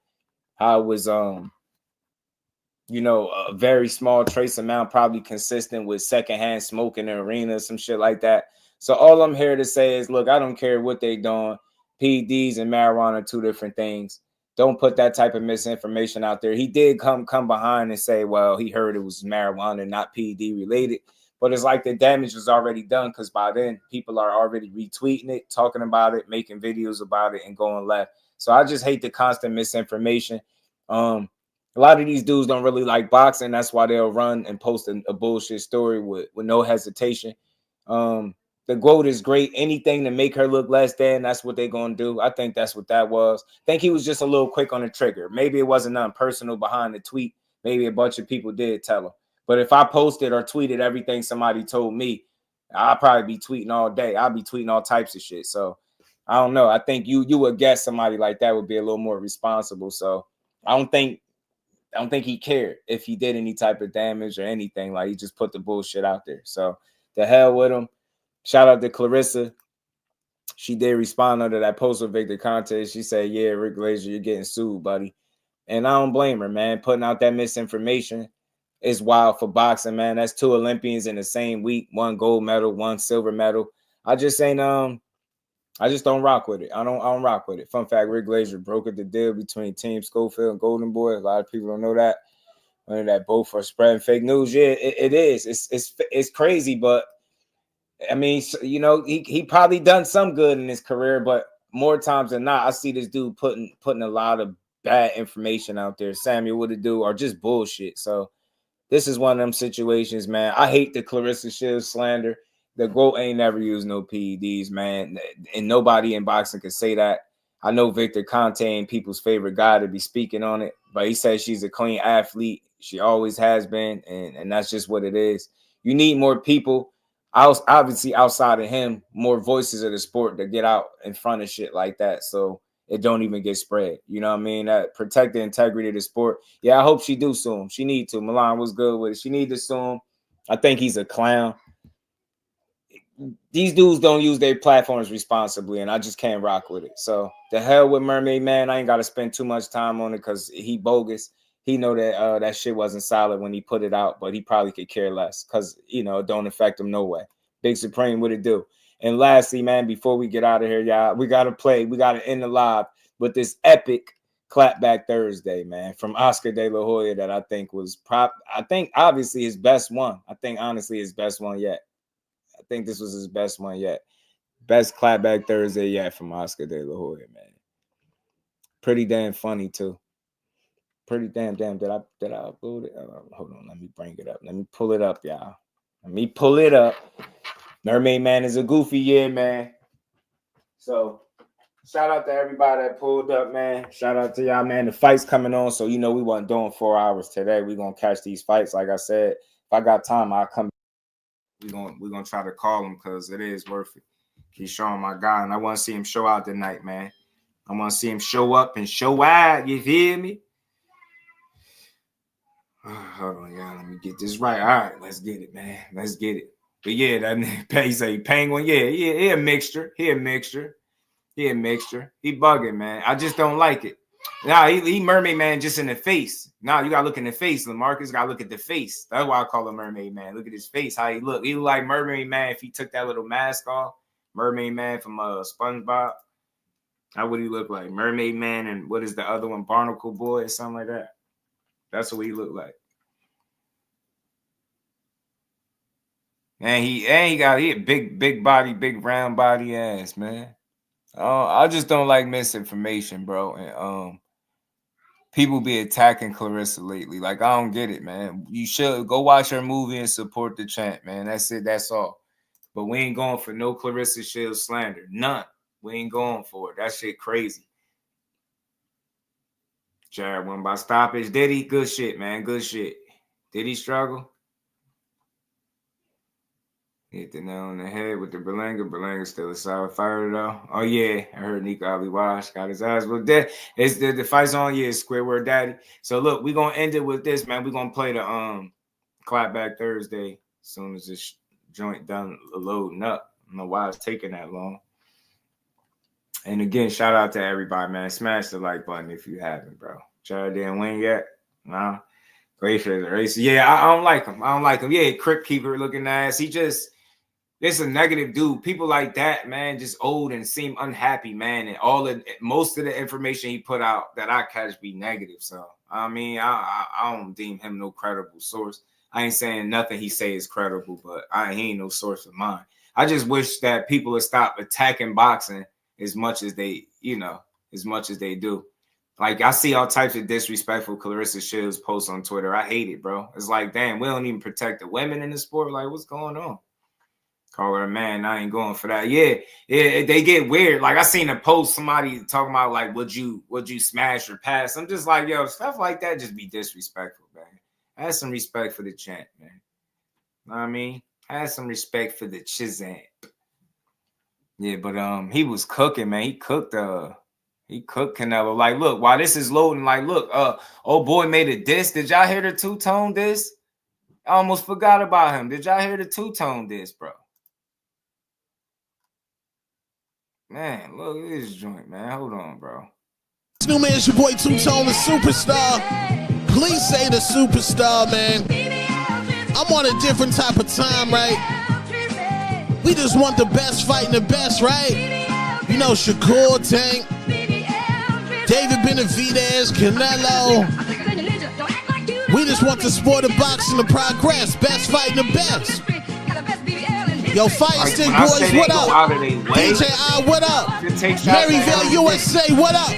Speaker 5: how it was, you know, a very small trace amount, probably consistent with secondhand smoke in the arena, some shit like that. So all I'm here to say is, look, I don't care what they doing. PEDs and marijuana are 2 different things. Don't put that type of misinformation out there. He did come behind and say, well, he heard it was marijuana, not PED related. But it's like the damage was already done, because by then people are already retweeting it, talking about it, making videos about it, and going left. So I just hate the constant misinformation. A lot of these dudes don't really like boxing. That's why they'll run and post a bullshit story with no hesitation. The GWOAT is great. Anything to make her look less than, that's what they're going to do. I think that's what that was. I think he was just a little quick on the trigger. Maybe it wasn't nothing personal behind the tweet. Maybe a bunch of people did tell him. But if I posted or tweeted everything somebody told me, I'll probably be tweeting all day. I'll be tweeting all types of shit. So I don't know. I think you would guess somebody like that would be a little more responsible. So I don't think he cared if he did any type of damage or anything. Like, he just put the bullshit out there. So the hell with him. Shout out to Claressa. She did respond under that post with Victor Contest. She said, yeah, Rick Glasier, you're getting sued, buddy. And I don't blame her, man. Putting out that misinformation is wild for boxing, man. That's 2 Olympians in the same week, 1 gold medal, 1 silver medal. I just don't rock with it. I don't rock with it. Fun fact, Rick Glasier brokered the deal between Team Schofield and Golden Boy. A lot of people don't know that. That both are spreading fake news. Yeah, it is. It's crazy, but I mean, you know, he probably done some good in his career, but more times than not, I see this dude putting a lot of bad information out there. Samuel, what to do, or just bullshit. So this is one of them situations, man. I hate the Claressa Shields slander. The GWOAT ain't never used no PEDs, man. And nobody in boxing can say that. I know Victor Conte ain't people's favorite guy to be speaking on it, but he says she's a clean athlete. She always has been, and that's just what it is. You need more people, obviously outside of him, more voices of the sport to get out in front of shit like that, so it don't even get spread. You know what I mean? That protect the integrity of the sport. Yeah, I hope she do sue him. She need to. Milan was good with it. She need to sue him. I think he's a clown. These dudes don't use their platforms responsibly, and I just can't rock with it. So the hell with Mermaid Man. I ain't got to spend too much time on it because he bogus. He know that that shit wasn't solid when he put it out, but he probably could care less because, you know, it don't affect him no way. Big Supreme, what it do? And lastly, man, before we get out of here, y'all, we got to end the live with this epic Clapback Thursday, man, from Oscar De La Hoya that I think was obviously his best one. I think honestly his best one yet. I think this was his best one yet. Best Clapback Thursday yet from Oscar De La Hoya, man. Pretty damn funny too. Pretty damn. Did I upload it? Hold on, let me bring it up. Let me pull it up, y'all. Let me pull it up. Mermaid Man is a goofy year, man. So shout out to everybody that pulled up, man. Shout out to y'all, man. The fight's coming on, so you know we wasn't doing 4 hours today. We're gonna catch these fights. Like I said, if I got time, I'll come. We're gonna try to call him because it is worth it. Keyshawn, my guy, and I want to see him show out tonight, man. I want to see him show up and show out. You feel me? Hold on, y'all. Let me get this right. All right, let's get it, man. Let's get it. But yeah, that he say Penguin. Yeah, he a mixture. He bugging, man. I just don't like it. Nah, he Mermaid Man just in the face. Nah, you gotta look in the face. LaMarcus gotta look at the face. That's why I call him Mermaid Man. Look at his face, how he look. He look like Mermaid Man if he took that little mask off. Mermaid Man from SpongeBob. How would he look like? Mermaid Man and what is the other one? Barnacle Boy or something like that. That's what he look like. And he a big body, big round body ass, man. I just don't like misinformation, bro. And people be attacking Claressa lately. Like, I don't get it, man. You should go watch her movie and support the champ, man. That's it. That's all. But we ain't going for no Claressa Shields slander. None. We ain't going for it. That shit crazy. Jared won by stoppage. Did he? Good shit, man. Good shit. Did he struggle? Hit the nail on the head with the Berlanga. Berlanga's still a solid fighter, though. Oh, yeah. I heard Nico Ali Wash got his ass with that. It's the fight's on, yeah, Square Word Daddy. So, look, we're going to end it with this, man. We're going to play the Clapback Thursday as soon as this joint done loading up. I don't know why it's taking that long. And, again, shout out to everybody, man. Smash the like button if you haven't, bro. Jared didn't win yet? No. Glacier ACCUSES. Yeah, I don't like him. Yeah, Crypt Keeper looking ass. He just... This a negative dude. People like that, man, just old and seem unhappy, man. And most of the information he put out that I catch be negative. So I mean, I don't deem him no credible source. I ain't saying nothing he say is credible, but he ain't no source of mine. I just wish that people would stop attacking boxing as much as they do. Like, I see all types of disrespectful Claressa Shields posts on Twitter. I hate it, bro. It's like, damn, we don't even protect the women in the sport. Like, what's going on? Call her a man. I ain't going for that. Yeah, they get weird. Like, I seen a post, somebody talking about, like, would you smash or pass? I'm just like, yo, stuff like that just be disrespectful, man. Have some respect for the champ, man. Know what I mean? Have some respect for the Chizamp. Yeah, but he was cooking, man. He cooked Canelo. Like, look, while this is loading, like, look, old boy made a diss. Did y'all hear the two-tone diss? I almost forgot about him. Did y'all hear the two-tone diss, bro? Man, look at this joint, man. Hold on, bro.
Speaker 10: This new man is your boy Two-Tone, the superstar. Please say the superstar, man. I'm on a different type of time, right? We just want the best fighting the best, right? You know, Shakur, Tank, David Benavidez, Canelo. We just want the sport of boxing to progress. Best fighting the best. Yo, Fire Stick Boys, what up? DJ I, what up? Maryville, USA, what up?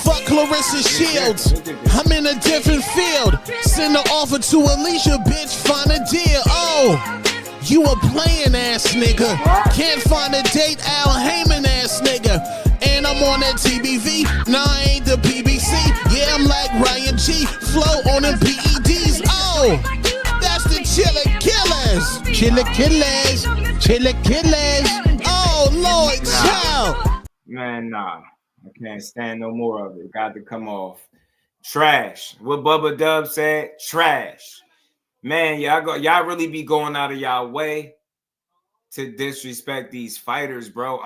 Speaker 10: Fuck Claressa Shields. I'm in a different field. Send an offer to Alicia, bitch, find a deal. Oh, You a playing ass nigga. Can't find a date, Al Heyman ass nigga. And I'm on that TBV. Nah, I ain't the BBC. Yeah, I'm like Ryan G. Flow on them PEDs. Oh, that's the Chilla Killers. Chilla Killers. Chilla Killers. Oh, Lord, child.
Speaker 5: Man, nah. I can't stand no more of it. Got to come off. Trash. What Bubba Dub said, trash. Man, y'all really be going out of y'all way to disrespect these fighters, bro.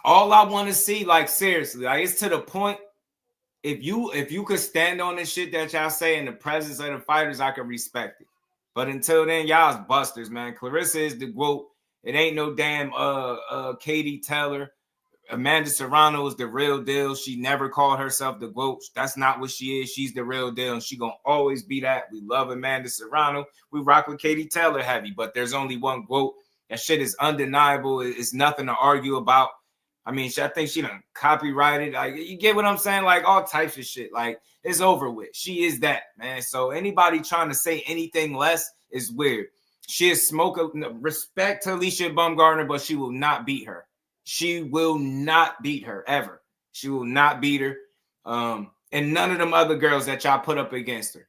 Speaker 5: All I want to see, like, seriously, like, it's to the point. If you could stand on this shit that y'all say in the presence of the fighters, I could respect it. But until then, y'all's busters, man. Claressa is the GWOAT. It ain't no damn Katie Taylor. Amanda Serrano is the real deal. She never called herself the GWOAT. That's not what she is. She's the real deal, and she gonna always be that. We love Amanda Serrano. We rock with Katie Taylor heavy, but there's only one GWOAT. That shit is undeniable. It's nothing to argue about. I mean, I think she done copyrighted. Like, you get what I'm saying? Like, all types of shit. Like, it's over with. She is that, man. So anybody trying to say anything less is weird. She is respect to Alicia Baumgartner, but she will not beat her. She will not beat her ever. She will not beat her. And none of them other girls that y'all put up against her.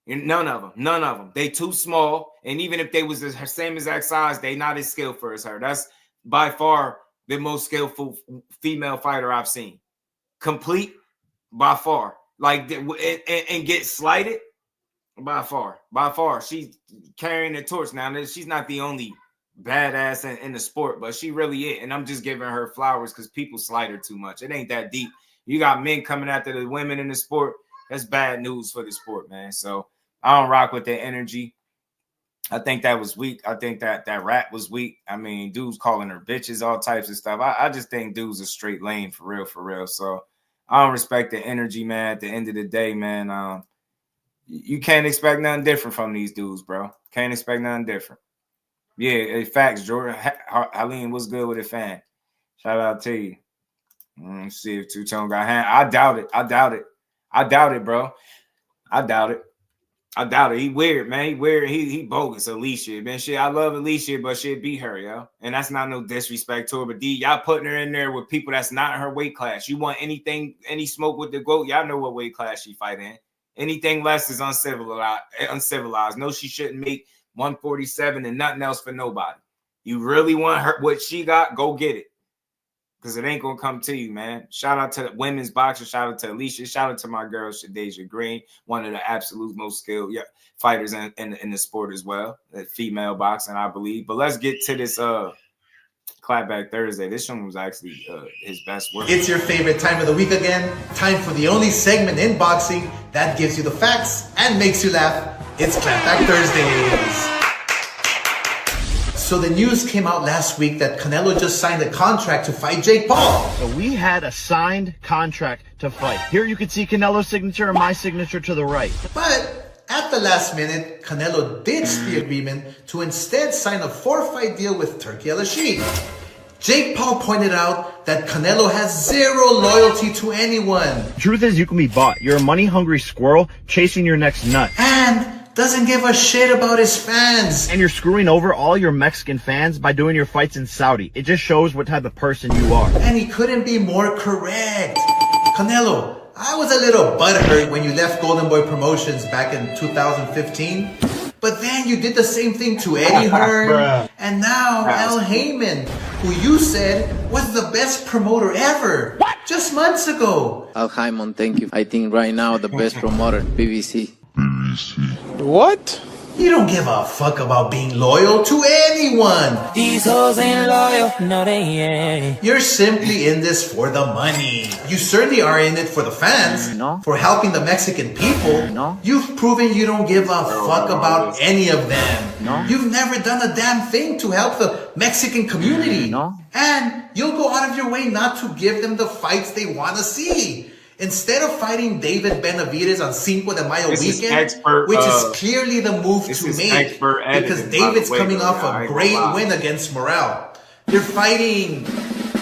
Speaker 5: None of them. They too small. And even if they was her same exact size, they not as skillful as her. That's by far the most skillful female fighter I've seen. Complete by far. Like, and get slighted by far. She's carrying the torch. Now, she's not the only badass in the sport, but she really is. And I'm just giving her flowers because people slight her too much. It ain't that deep. You got men coming after the women in the sport. That's bad news for the sport, man. So I don't rock with that energy. I think that was weak. I think that rap was weak. I mean, dudes calling her bitches, all types of stuff. I just think dudes are straight lame for real. So I don't respect the energy, man. At the end of the day, man, you can't expect nothing different from these dudes, bro. Can't expect nothing different. Yeah, facts, Jordan. Haleen, what's good with it, fan? Shout out to you. Let's see if Two-Tone got hand. I doubt it, bro. I doubt it. He weird, man. He weird. He bogus, Alicia. Man, shit, I love Alicia, but she'd beat her, yo. And that's not no disrespect to her. But y'all putting her in there with people that's not in her weight class. You want any smoke with the GWOAT? Y'all know what weight class she fight in. Anything less is uncivilized. No, she shouldn't make 147 and nothing else for nobody. You really want her what she got, go get it. Because it ain't gonna come to you, man. Shout out to women's boxers, shout out to Alicia, shout out to my girl Shadeja Green, one of the absolute most skilled fighters in the sport as well. Female boxing, I believe. But let's get to this Clapback Thursday. This one was actually his best work.
Speaker 11: It's your favorite time of the week again. Time for the only segment in boxing that gives you the facts and makes you laugh. It's Clapback Thursdays. So the news came out last week that Canelo just signed a contract to fight Jake Paul.
Speaker 12: So we had a signed contract to fight. Here you can see Canelo's signature and my signature to the right.
Speaker 11: But at the last minute, Canelo ditched the agreement to instead sign a 4-fight deal with Turki Al-Sheikh. Jake Paul pointed out that Canelo has zero loyalty to anyone.
Speaker 12: Truth is, you can be bought. You're a money-hungry squirrel chasing your next nut.
Speaker 11: And doesn't give a shit about his fans.
Speaker 12: And you're screwing over all your Mexican fans by doing your fights in Saudi. It just shows what type of person you are.
Speaker 11: And he couldn't be more correct. Canelo, I was a little butthurt when you left Golden Boy Promotions back in 2015. But then you did the same thing to Eddie Hearn. And now Al Heyman, who you said was the best promoter ever. What? Just months ago.
Speaker 13: Al Heyman, thank you. I think right now the best promoter, BBC.
Speaker 11: What? You don't give a fuck about being loyal to anyone.
Speaker 14: These hoes ain't loyal, no they ain't.
Speaker 11: You're simply in this for the money. You certainly are in it for the fans.
Speaker 13: No.
Speaker 11: For helping the Mexican people.
Speaker 13: No.
Speaker 11: You've proven you don't give a fuck about any of them.
Speaker 13: No.
Speaker 11: You've never done a damn thing to help the Mexican community.
Speaker 13: No.
Speaker 11: And you'll go out of your way not to give them the fights they want to see. Instead of fighting David Benavidez on Cinco de Mayo weekend, which is clearly the move to make, because David's coming off a great win against Morrell. You're fighting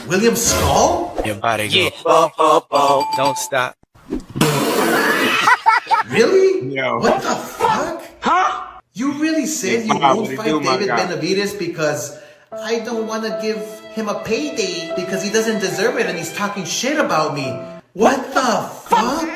Speaker 11: William Skull?
Speaker 14: Your body go, don't stop.
Speaker 11: Really? Yo. What the fuck? Huh? You really said you won't fight David Benavidez because I don't want to give him a payday because he doesn't deserve it and he's talking shit about me. What the fuck?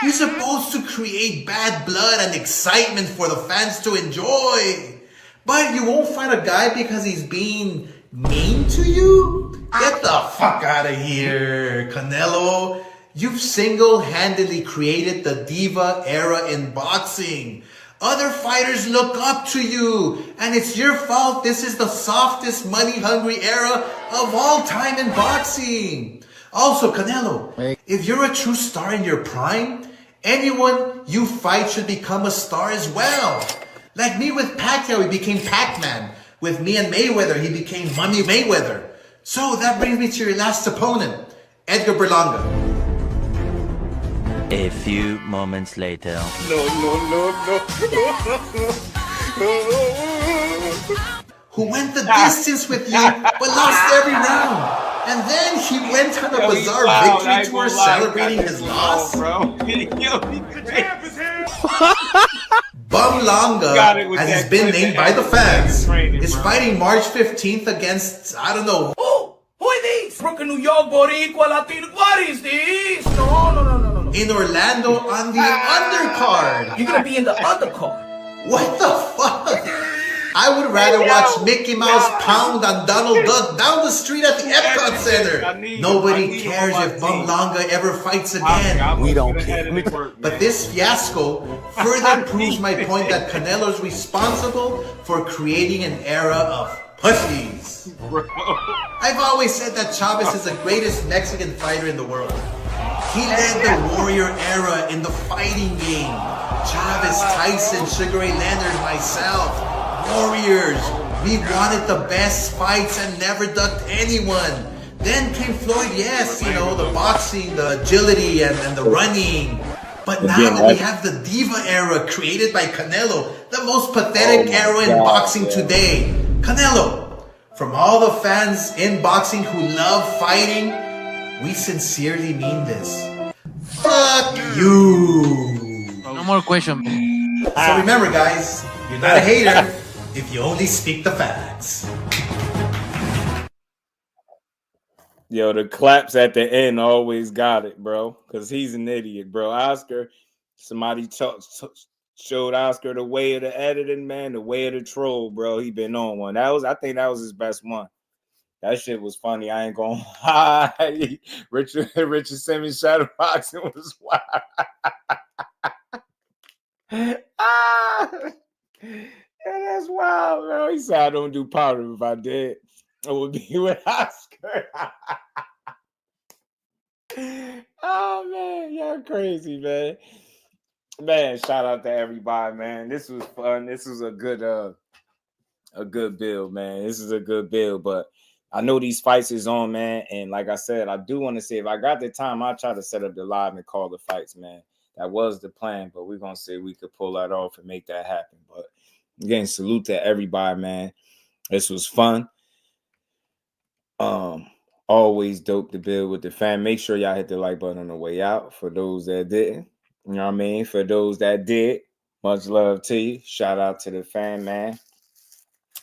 Speaker 11: You're supposed to create bad blood and excitement for the fans to enjoy. But you won't fight a guy because he's being mean to you? Get the fuck out of here, Canelo. You've single-handedly created the diva era in boxing. Other fighters look up to you, and it's your fault this is the softest, money-hungry era of all time in boxing. Also, Canelo, if you're a true star in your prime, anyone you fight should become a star as well. Like me with Pacquiao, he became Pac-Man. With me and Mayweather, he became Money Mayweather. So that brings me to your last opponent, Edgar Berlanga.
Speaker 14: A few moments later.
Speaker 11: Who went the distance with you, but lost every round. And then he went on a bizarre victory tour celebrating his loss. Bumlanga, as he's been named by the fans, is fighting March 15th against, I don't know.
Speaker 2: Who are these? Brooklyn, New York, Boricua, Latino. What is this? No.
Speaker 11: In Orlando on the undercard.
Speaker 2: You're gonna be in the undercard.
Speaker 11: What the fuck? I would rather watch Mickey Mouse pound on Donald Duck down the street at the Epcot Center. Nobody cares if Bumlanga ever fights again.
Speaker 1: We don't care.
Speaker 11: But this fiasco further proves my point that Canelo's responsible for creating an era of pussies. I've always said that Chavez is the greatest Mexican fighter in the world. He led the Warrior era in the fighting game. Chavez, Tyson, Sugar Ray Leonard, myself. Warriors. We wanted the best fights and never ducked anyone. Then came Floyd, yes, you know, the boxing, the agility, and the running. But now we have the diva era created by Canelo, the most pathetic era in boxing today. Canelo, from all the fans in boxing who love fighting, we sincerely mean this. Fuck you.
Speaker 13: No more question.
Speaker 11: So remember, guys, you're not a hater if you only speak the facts.
Speaker 5: Yo, the claps at the end always got it, bro. Because he's an idiot, bro. Oscar, somebody showed Oscar the way of the editing, man, the way of the troll, bro. He been on one. I think that was his best one. That shit was funny. I ain't gonna lie. Richard Simmons shadowboxing was wild. Yeah, that's wild, bro. He said I don't do powder. If I did, it would be with Oscar. Oh man, y'all crazy, man. Man, shout out to everybody, man. This was fun. This was a good build, man. This is a good build, but I know these fights is on, man. And like I said, I do want to say if I got the time, I'll try to set up the live and call the fights, man. That was the plan, but we're gonna see if we could pull that off and make that happen. But again, salute to everybody, man. This was fun. Always dope to build with the fam. Make sure y'all hit the like button on the way out. For those that didn't, you know what I mean? For those that did, much love to you. Shout out to the fam, man.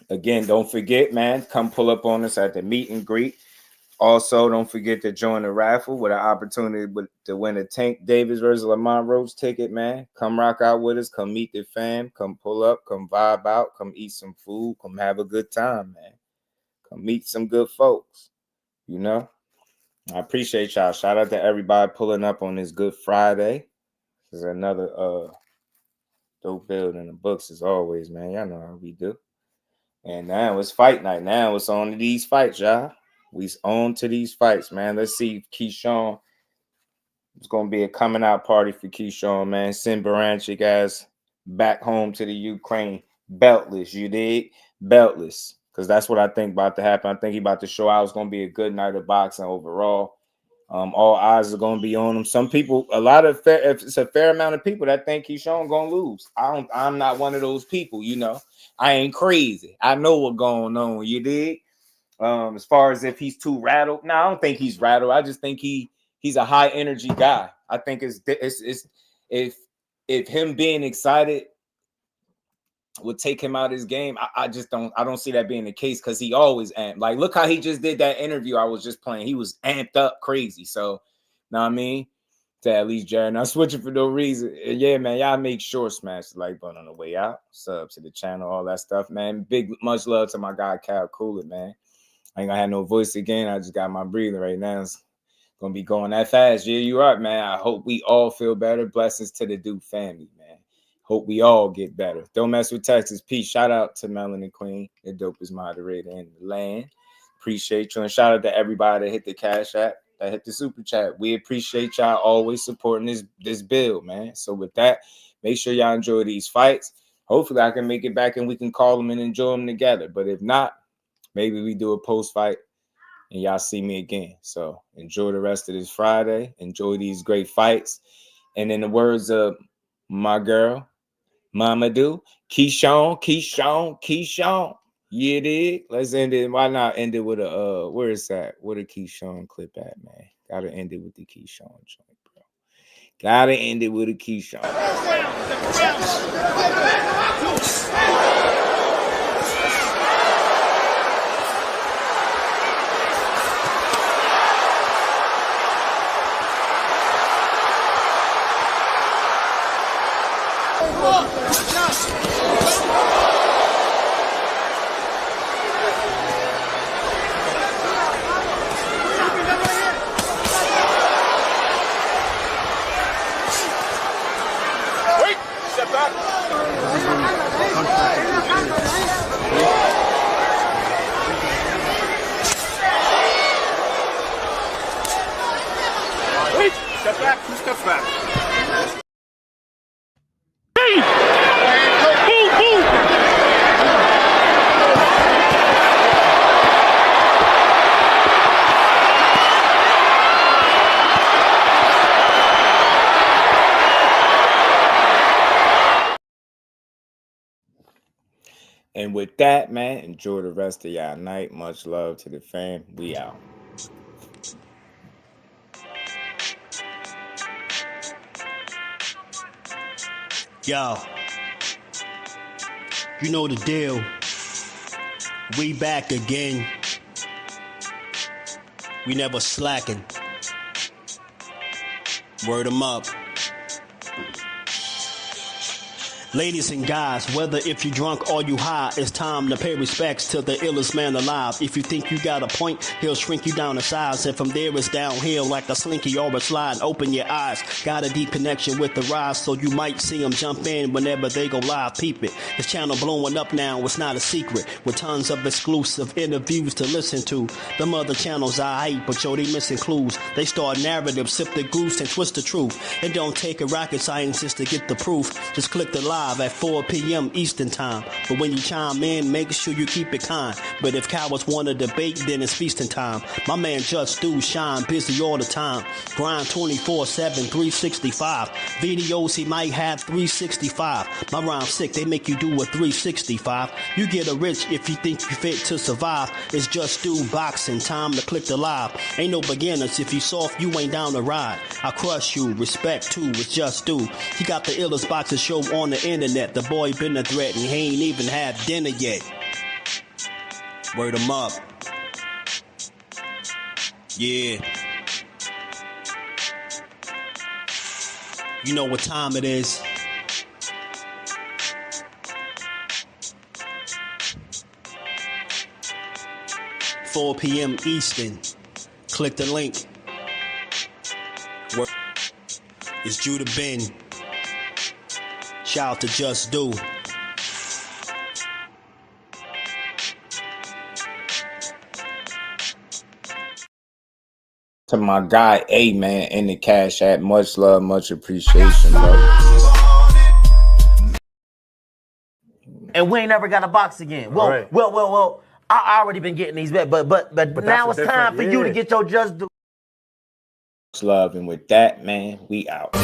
Speaker 5: Again, don't forget, man, come pull up on us at the meet and greet. Also, don't forget to join the raffle with an opportunity to win a Tank Davis versus Lamont Roach ticket, man. Come rock out with us. Come meet the fam. Come pull up. Come vibe out. Come eat some food. Come have a good time, man. Come meet some good folks. You know, I appreciate y'all. Shout out to everybody pulling up on this Good Friday. This is another dope build in the books as always, man. Y'all know how we do. And now it's fight night. Now it's on to these fights, y'all. We's on to these fights, man. Let's see if Keyshawn. It's going to be a coming out party for Keyshawn, man. Send Baranchik guys back home to the Ukraine beltless. You dig? Beltless. Because that's what I think about to happen. I think he about to show out. It's going to be a good night of boxing overall. All eyes are going to be on him. Some people, it's a fair amount of people that think Keyshawn going to lose. I'm not one of those people, you know. I ain't crazy. I know what's going on. You dig? As far as if he's too rattled, no, I don't think he's rattled. I just think he's a high energy guy. I think it's if him being excited would take him out of his game. I don't see that being the case because he always amped. Like, look how he just did that interview I was just playing. He was amped up crazy. So, know what I mean? To at least Jared, not switching for no reason. Yeah, man, y'all make sure smash the like button on the way out. Sub to the channel, all that stuff, man. Much love to my guy, Cal Cooler, man. I ain't gonna have no voice again. I just got my breathing right now. It's gonna be going that fast. Yeah, you right, man. I hope we all feel better. Blessings to the Duke family, man. Hope we all get better. Don't mess with Texas. Peace. Shout out to Melanie Queen, the dopest moderator in the land. Appreciate you. And shout out to everybody that hit the Cash App, that hit the Super Chat. We appreciate y'all always supporting this build, man. So with that, make sure y'all enjoy these fights. Hopefully I can make it back and we can call them and enjoy them together. But if not, maybe we do a post-fight and y'all see me again. So enjoy the rest of this Friday. Enjoy these great fights. And in the words of my girl, Mama Do, Keyshawn. Yeah, dig. Let's end it. Why not end it with a where is that? Where the Keyshawn clip at, man? Gotta end it with the Keyshawn joint, bro. Gotta end it with a Keyshawn. And with that, man, enjoy the rest of y'all night. Much love to the fam. We out.
Speaker 3: Yo, you know the deal. We back again. We never slacking. Word 'em up. Ladies and guys, whether if you drunk or you high, it's time to pay respects to the illest man alive. If you think you got a point, he'll shrink you down to size. And from there it's downhill like a slinky or a slide. Open your eyes, got a deep connection with the rise, so you might see them jump in whenever they go live. Peep it, this channel blowing up now, it's not a secret. With tons of exclusive interviews to listen to. Them other channels I hate, but yo, they missing clues. They start narratives, sip the goose and twist the truth. It don't take a rocket scientist to get the proof. Just click the live at 4 p.m. Eastern time. But when you chime in, make sure you keep it kind. But if cowards want to debate, then it's feasting time. My man JUSDUE shine busy all the time. Grind 24/7, 365. Videos he might have 365. My rhyme sick, they make you do a 365. You get a rich if you think you fit to survive. It's JUSDUeboxing, time to click the live. Ain't no beginners, if you soft, you ain't down to ride. I crush you, respect too, it's JUSDUE. He got the illest boxing show on the internet. The boy been a threat and he ain't even had dinner yet. Word 'em up. Yeah. You know what time it is. $4 p.m. Eastern. Click the link. It's Judah Ben. Shout out to JUSDUE.
Speaker 5: To my guy, A man, in the Cash App. Much love, much appreciation, bro.
Speaker 1: And we ain't never got a box again. Well,
Speaker 15: right.
Speaker 1: well. I already been getting these back, but now it's time for you to get your JUSDUE.
Speaker 5: Much love, and with that, man, we out.